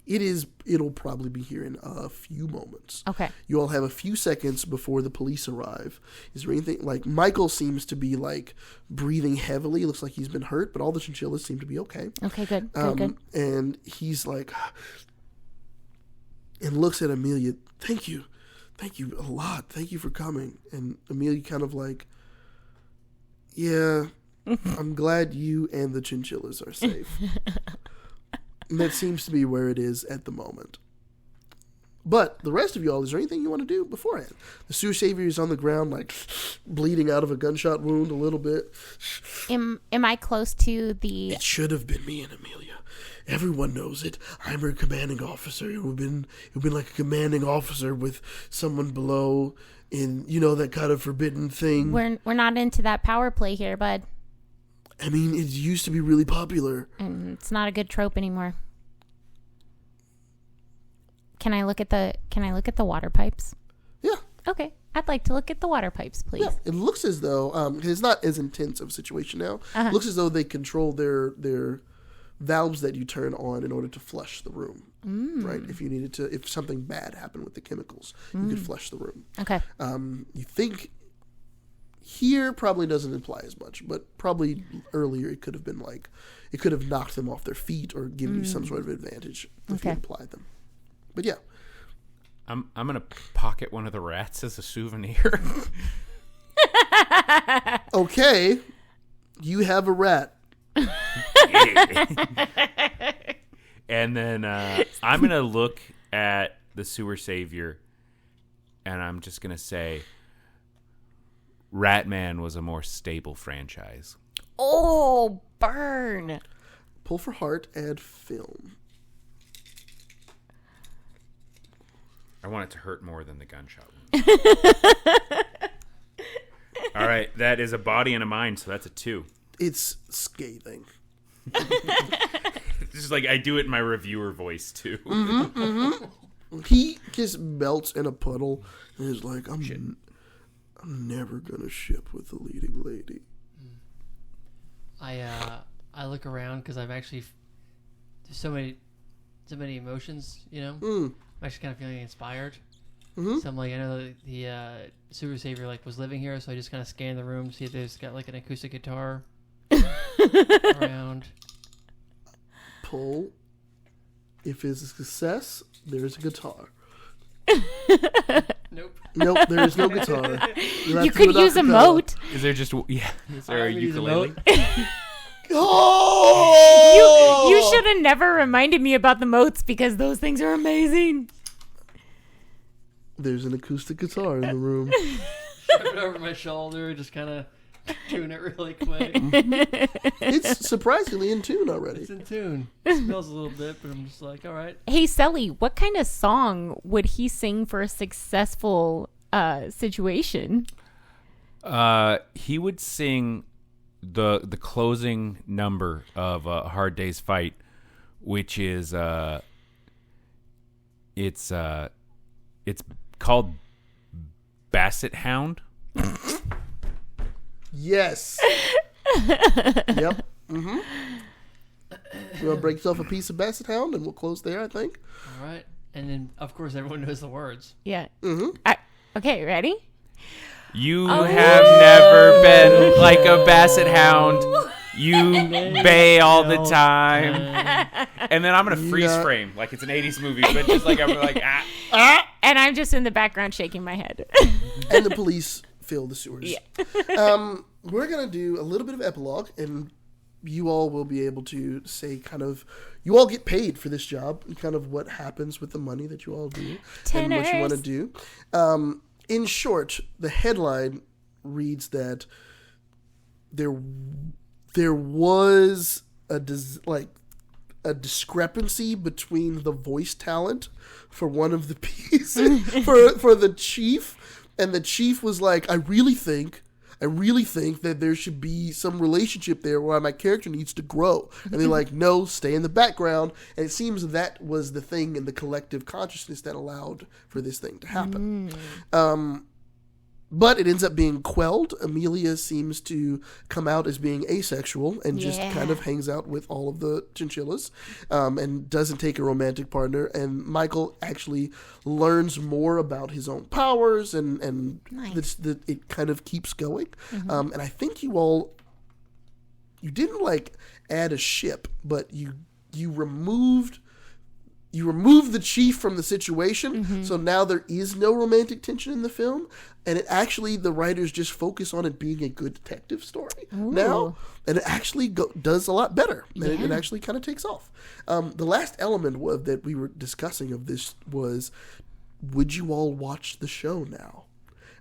It'll probably be here in a few moments. Okay. You all have a few seconds before the police arrive. Is there anything, like, Michael seems to be, like, breathing heavily. It looks like he's been hurt, but all the chinchillas seem to be okay. Okay, good. Good. And he's like, and looks at Amelia, thank you a lot. Thank you for coming. And Amelia kind of like, yeah, I'm glad you and the chinchillas are safe. And that seems to be where it is at the moment. But the rest of y'all, is there anything you want to do beforehand? The sewer savior is on the ground, like, bleeding out of a gunshot wound a little bit. Am I close to the... It should have been me and Amelia. Everyone knows it. I'm her commanding officer. You've been like a commanding officer with someone below in, that kind of forbidden thing. We're not into that power play here, bud. I mean, it used to be really popular. And it's not a good trope anymore. Can I look at the water pipes? Yeah. Okay. I'd like to look at the water pipes, please. Yeah. It looks as though it's not as intense of a situation now. It looks as though they control their valves that you turn on in order to flush the room. Right? If something bad happened with the chemicals, you could flush the room. Okay. You think here probably doesn't imply as much, but probably earlier it could have knocked them off their feet or given you some sort of advantage if you applied them. But yeah. I'm gonna pocket one of the rats as a souvenir. Okay. You have a rat. And then I'm gonna look at the sewer savior and I'm just gonna say Ratman was a more stable franchise. Oh, burn. Pull for heart, add film. I want it to hurt more than the gunshot wound. All right, that is a body and a mind, so that's a 2. It's scathing. Just just like I do it in my reviewer voice too. He just melts in a puddle and is like, I'm never gonna ship with the leading lady. I look around because I've actually there's so many emotions, I'm actually kind of feeling inspired. So I'm like, I know that the super savior was living here, so I just kind of scan the room, see if there's got an acoustic guitar around. Pull. If it's a success, there's a guitar. Nope, there is no guitar. You could use a moat. Is there just Is there a ukulele? Oh! You should have never reminded me about the moats because those things are amazing. There's an acoustic guitar in the room. Shove it over my shoulder, just kind of tune it really quick. It's surprisingly in tune already. It's in tune. It smells a little bit, but I'm just like, all right. Hey, Sully, what kind of song would he sing for a successful situation? He would sing the closing number of A Hard Day's Fight, which is it's called Basset Hound. Yes. Yep. You want to break yourself a piece of Basset Hound, and we'll close there, I think. All right. And then, of course, everyone knows the words. Yeah. Okay, ready? You have never been like a basset hound. You bay all the time. And then I'm going to freeze frame like it's an 80s movie, but just like I'm like, And I'm just in the background shaking my head. And the police fill the sewers. Yeah. We're going to do a little bit of epilogue, and you all will be able to say kind of, you all get paid for this job, and kind of what happens with the money that you all do and what you want to do. In short, the headline reads that there was a discrepancy between the voice talent for one of the pieces for the chief, and the chief was like, I really think that there should be some relationship there where my character needs to grow. And they're like, no, stay in the background. And it seems that was the thing in the collective consciousness that allowed for this thing to happen. But it ends up being quelled. Amelia seems to come out as being asexual and just kind of hangs out with all of the chinchillas, and doesn't take a romantic partner. And Michael actually learns more about his own powers, and Nice. it kind of keeps going. And I think you didn't add a ship, but you removed the chief from the situation, so now there is no romantic tension in the film, and it actually, the writers just focus on it being a good detective story now, and it actually does a lot better, and it actually kind of takes off. The last element that we were discussing of this was, would you all watch the show now?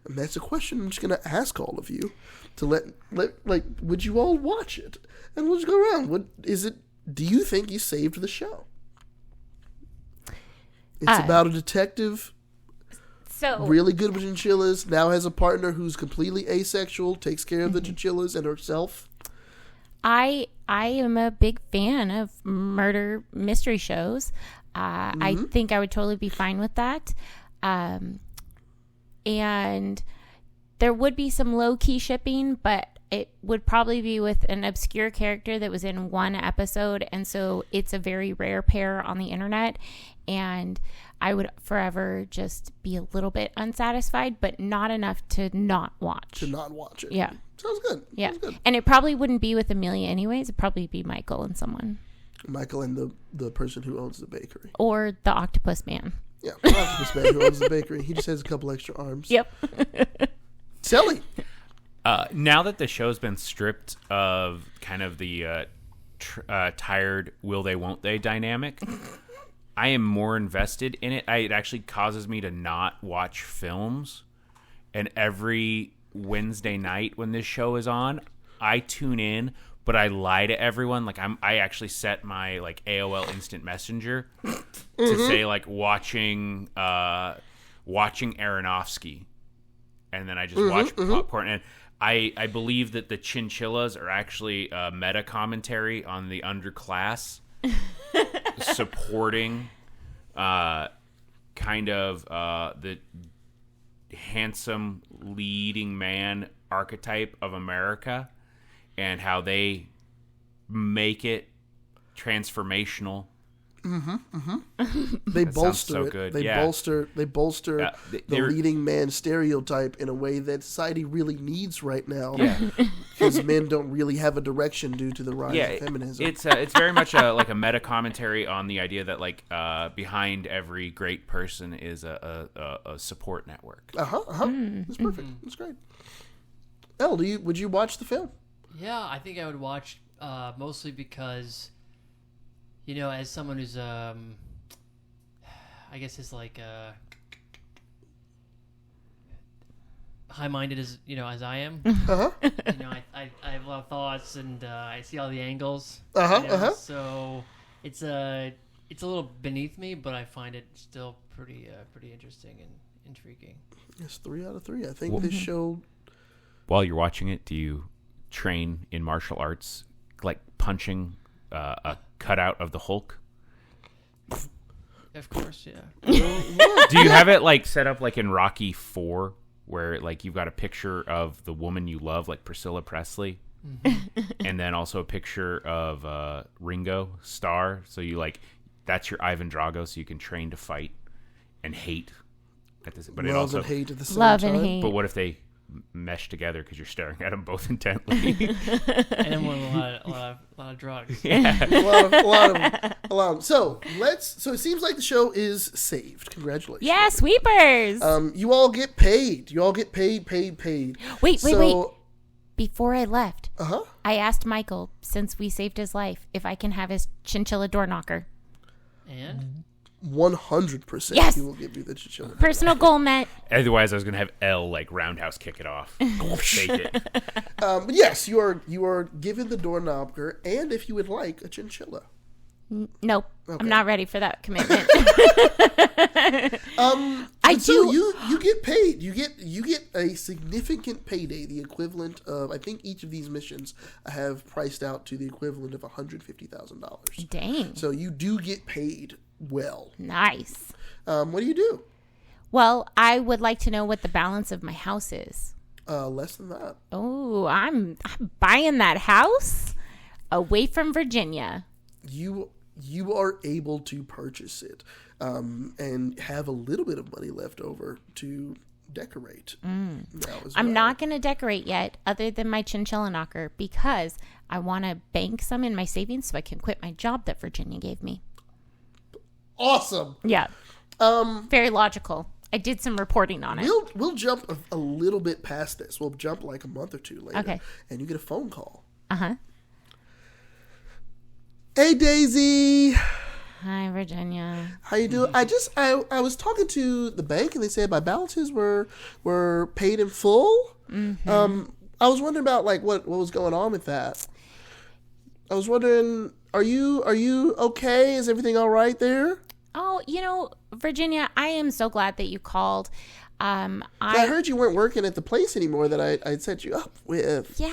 And that's a question I'm just going to ask all of you, to would you all watch it? And we'll just go around. Do you think you saved the show? It's about a detective, really good with chinchillas, now has a partner who's completely asexual, takes care of the chinchillas and herself. I am a big fan of murder mystery shows. I think I would totally be fine with that. And there would be some low-key shipping, but it would probably be with an obscure character that was in one episode, and so it's a very rare pair on the internet, and I would forever just be a little bit unsatisfied, but not enough to not watch. To not watch it. Yeah. Sounds good. Yeah. Sounds good. And it probably wouldn't be with Amelia anyways. It'd probably be Michael and someone. Michael and the person who owns the bakery. Or the octopus man. Yeah, the octopus man who owns the bakery. He just has a couple extra arms. Yep. Silly. Now that the show's been stripped of kind of the tired will they won't they dynamic, I am more invested in it. It actually causes me to not watch films, and every Wednesday night when this show is on, I tune in, but I lie to everyone. I actually set my AOL Instant Messenger to say watching Aronofsky, and then I just watch popcorn. And I believe that the chinchillas are actually meta commentary on the underclass. supporting kind of the handsome leading man archetype of America and how they make it transformational. They bolster so it. good. They Yeah. bolster Yeah, the they're- leading man stereotype in a way that society really needs right now. Yeah. Because men don't really have a direction due to the rise Yeah, of feminism. it's very much like a meta commentary on the idea that like behind every great person is a support network. That's perfect. That's great. Elle, would you watch the film? Yeah, I think I would watch mostly because, as someone who's I guess is like high-minded as as I am. Uh-huh. I have a lot of thoughts and I see all the angles. So it's a little beneath me, but I find it still pretty interesting and intriguing. It's 3 out of 3. I think this show. While you're watching it, do you train in martial arts, like punching a cutout of the Hulk? Of course, yeah. Do you have it like set up like in Rocky 4, where like you've got a picture of the woman you love, like Priscilla Presley, and then also a picture of Ringo Starr? So you like that's your Ivan Drago, so you can train to fight and hate at this. But it Love also and hate at the same Love time. and hate. But what if they mesh together because you're staring at them both intently? And then with a lot of drugs. Yeah. a lot of. So it seems like the show is saved. Congratulations. Yeah, sweepers. You all get paid. You all get paid. Wait. So, Before I left, Uh-huh. I asked Michael, since we saved his life, if I can have his chinchilla door knocker. And 100%. Yes! He will give you the chinchilla. Personal goal met. Otherwise, I was gonna have L like roundhouse kick it off, shake it. But yes, you are given the door knocker, and if you would like, a chinchilla. Nope. Okay. I'm not ready for that commitment. So you get paid. You get a significant payday, the equivalent of, I think each of these missions have priced out to the equivalent of $150,000. Dang. So you do get paid well. Nice. What do you do? Well, I would like to know what the balance of my house is. Less than that. Oh, I'm buying that house away from Virginia. You are able to purchase it and have a little bit of money left over to decorate. Now as I'm well. not going to decorate yet other than my chinchilla knocker because I want to bank some in my savings so I can quit my job that Virginia gave me. Awesome. Yeah. Very logical. I did some reporting on it. We'll jump a little bit past this. We'll jump like a month or two later. Okay. And you get a phone call. Uh-huh. Hey, Daisy. Hi, Virginia. How you doing? I was talking to the bank and they said my balances were paid in full. I was wondering about like what was going on with that. I was wondering, are you okay? Is everything all right there? Oh, Virginia, I am so glad that you called. I heard you weren't working at the place anymore that I'd set you up with. Yeah,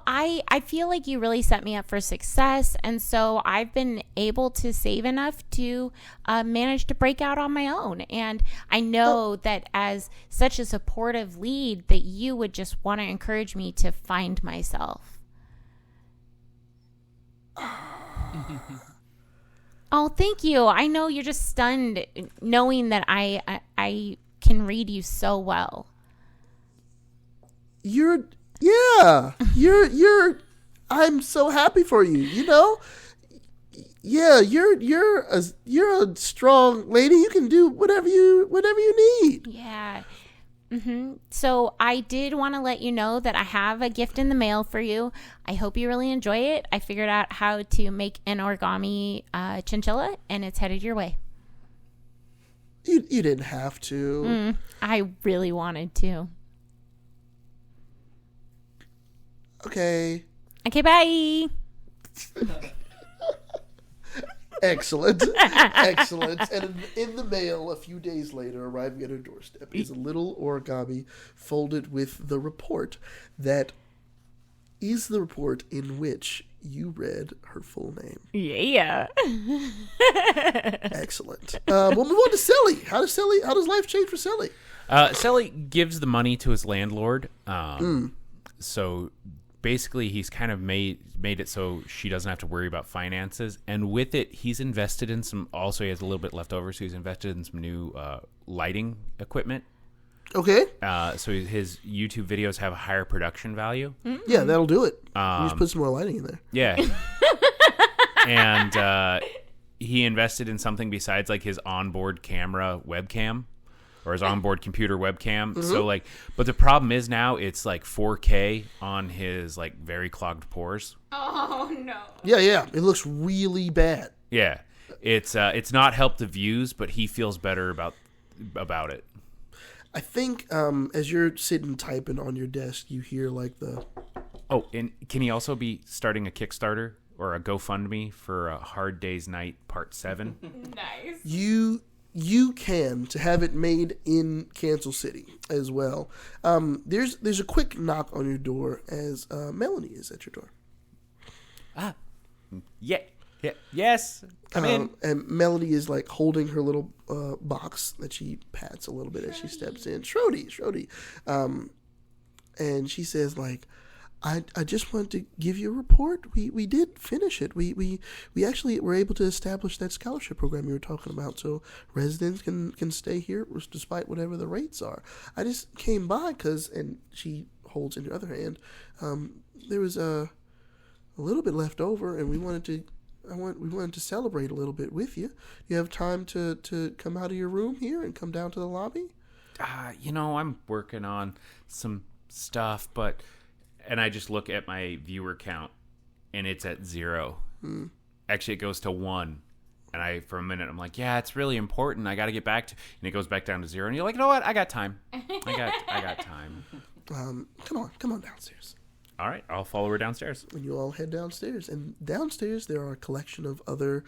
I feel like you really set me up for success. And so I've been able to save enough to manage to break out on my own. And I know that as such a supportive lead that you would just want to encourage me to find myself. Oh, thank you. I know you're just stunned knowing that I can read you so well. You're I'm so happy for you. Yeah, you're a strong lady. You can do whatever you need. Yeah. So I did want to let you know that I have a gift in the mail for you. I hope you really enjoy it. I figured out how to make an origami chinchilla, and it's headed your way. You didn't have to. I really wanted to. Okay. Okay, bye. Excellent. Excellent. And in the mail, a few days later, arriving at her doorstep, is a little origami folded with the report that is the report in which you read her full name. Yeah. Excellent. We'll move on to Selly. How does life change for Selly? Selly gives the money to his landlord. So basically, he's kind of made it so she doesn't have to worry about finances. And with it, he's invested in some. Also, he has a little bit left over, so he's invested in some new lighting equipment. Okay. So his YouTube videos have a higher production value. Yeah, that'll do it. You just put some more lighting in there. Yeah. And he invested in something besides like his onboard camera webcam or his onboard computer webcam. So like, but the problem is now it's like 4K on his like very clogged pores. Oh no. Yeah. It looks really bad. Yeah. It's not helped the views, but he feels better about it. I think as you're sitting typing on your desk, you hear like the... Oh, and can he also be starting a Kickstarter or a GoFundMe for a Hard Day's Night Part 7? Nice. You can, to have it made in Cancel City as well. There's a quick knock on your door as Melanie is at your door. Yeah. Yes. Come in. And Melanie is like holding her little box that she pats a little bit as she steps in. Shrody. And she says like, I just wanted to give you a report. We did finish it. We actually were able to establish that scholarship program you were talking about, so residents can stay here despite whatever the rates are. I just came by because, and she holds in her other hand, there was a little bit left over, and we wanted to celebrate a little bit with you. You have time to come out of your room here and come down to the lobby? I'm working on some stuff, and I just look at my viewer count, and it's at 0. Actually, it goes to 1. And for a minute, I'm like, yeah, it's really important. I got to get back to, and it goes back down to 0. And you're like, you know what? I got time. I got time. Come on downstairs. All right, I'll follow her downstairs. And you all head downstairs. And downstairs, there are a collection of other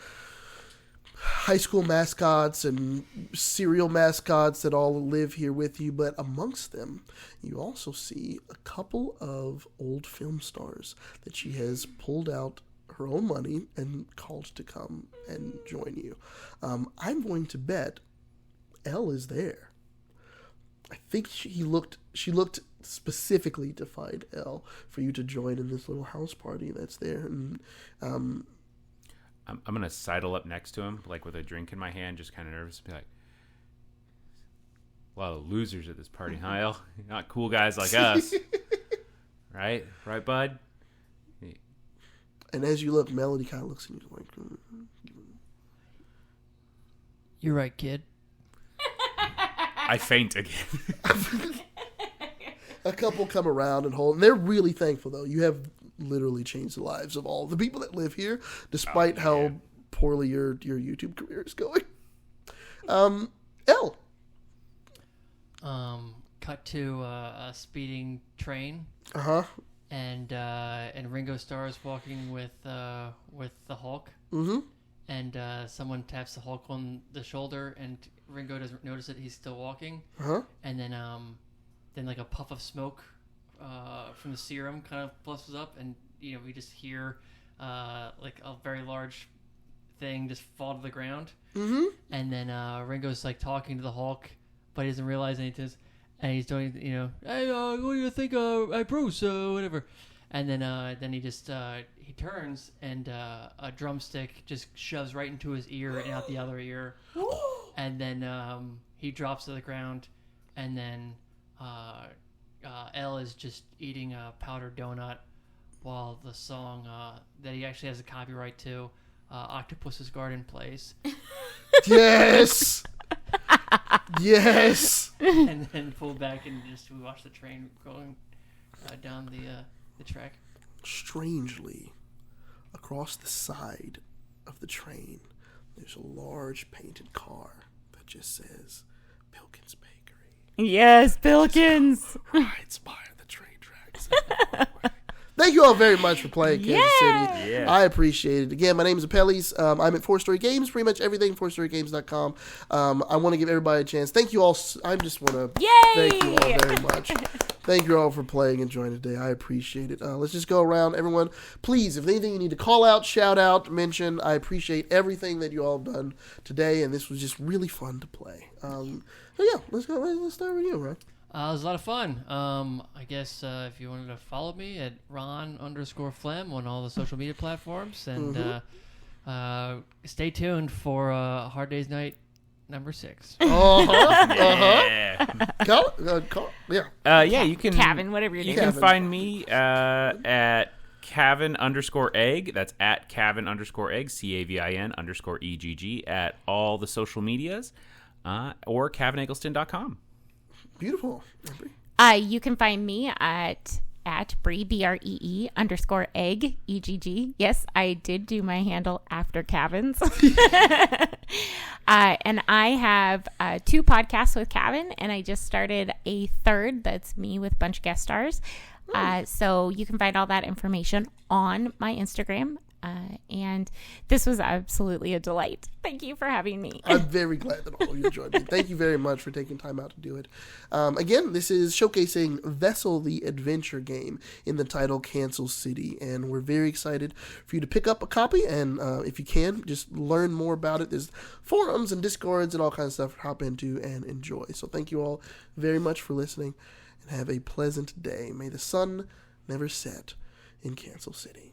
high school mascots and serial mascots that all live here with you. But amongst them, you also see a couple of old film stars that she has pulled out her own money and called to come and join you. I'm going to bet Elle is there. I think she looked specifically to find Elle for you to join in this little house party that's there. And I'm gonna sidle up next to him, like with a drink in my hand, just kind of nervous, be like, "A lot of losers at this party, huh? Elle? Not cool guys like us, right, bud?" And as you look, Melody kind of looks at you like, "You're right, kid." I faint again. A couple come around and hold, and they're really thankful though. You have literally changed the lives of all the people that live here, despite how poorly your YouTube career is going. Elle. Cut to a speeding train. And Ringo Starr is walking with the Hulk. And someone taps the Hulk on the shoulder, and Ringo doesn't notice it. He's still walking. And then like a puff of smoke from the serum kind of blossoms up, and we just hear like a very large thing just fall to the ground. And then Ringo's like talking to the Hulk, but he doesn't realize anything. And he's doing, hey, what do you think, hey, Bruce, whatever. And then he just he turns, and a drumstick just shoves right into his ear and out the other ear. And then he drops to the ground, and then Elle is just eating a powdered donut while the song that he actually has a copyright to, Octopus's Garden, plays. Yes! Yes! And then pull back and we watch the train going down the track. Strangely, across the side of the train, there's a large painted car that just says Bilkins Bakery. Yes, Bilkins. Rides by the train tracks. Thank you all very much for playing Kansas City. Yeah. I appreciate it. Again, my name is Apelles. I'm at 4-Story Games, pretty much everything, 4storygames.com. I want to give everybody a chance. Thank you all. I just want to thank you all very much Thank you all for playing and joining today. I appreciate it. Let's just go around. Everyone, please, if anything you need to call out, shout out, mention, I appreciate everything that you all have done today, and this was just really fun to play. So yeah, let's go. Let's start with you, Ron. It was a lot of fun. I guess if you wanted to follow me at Ron_Flem on all the social media platforms, and stay tuned for Hard Day's Night number 6. Yeah. Yeah. You can Cavin, whatever your You name can is. find me at Cavin_egg. That's at Cavin_egg, CAVIN_EGG at all the social medias, or CavinEggleston.com. Beautiful. You can find me at Bree, BREE_egg, EGG. Yes, I did do my handle after Cavin's. And I have 2 podcasts with Cavin, and I just started a 3rd that's me with a bunch of guest stars. So you can find all that information on my Instagram. And this was absolutely a delight. Thank you for having me. I'm very glad that all of you joined me. Thank you very much for taking time out to do it. Again, this is showcasing Vessel the Adventure game in the title Cancel City, and we're very excited for you to pick up a copy, and if you can, just learn more about it. There's forums and discords and all kinds of stuff to hop into and enjoy. So thank you all very much for listening, and have a pleasant day. May the sun never set in Cancel City.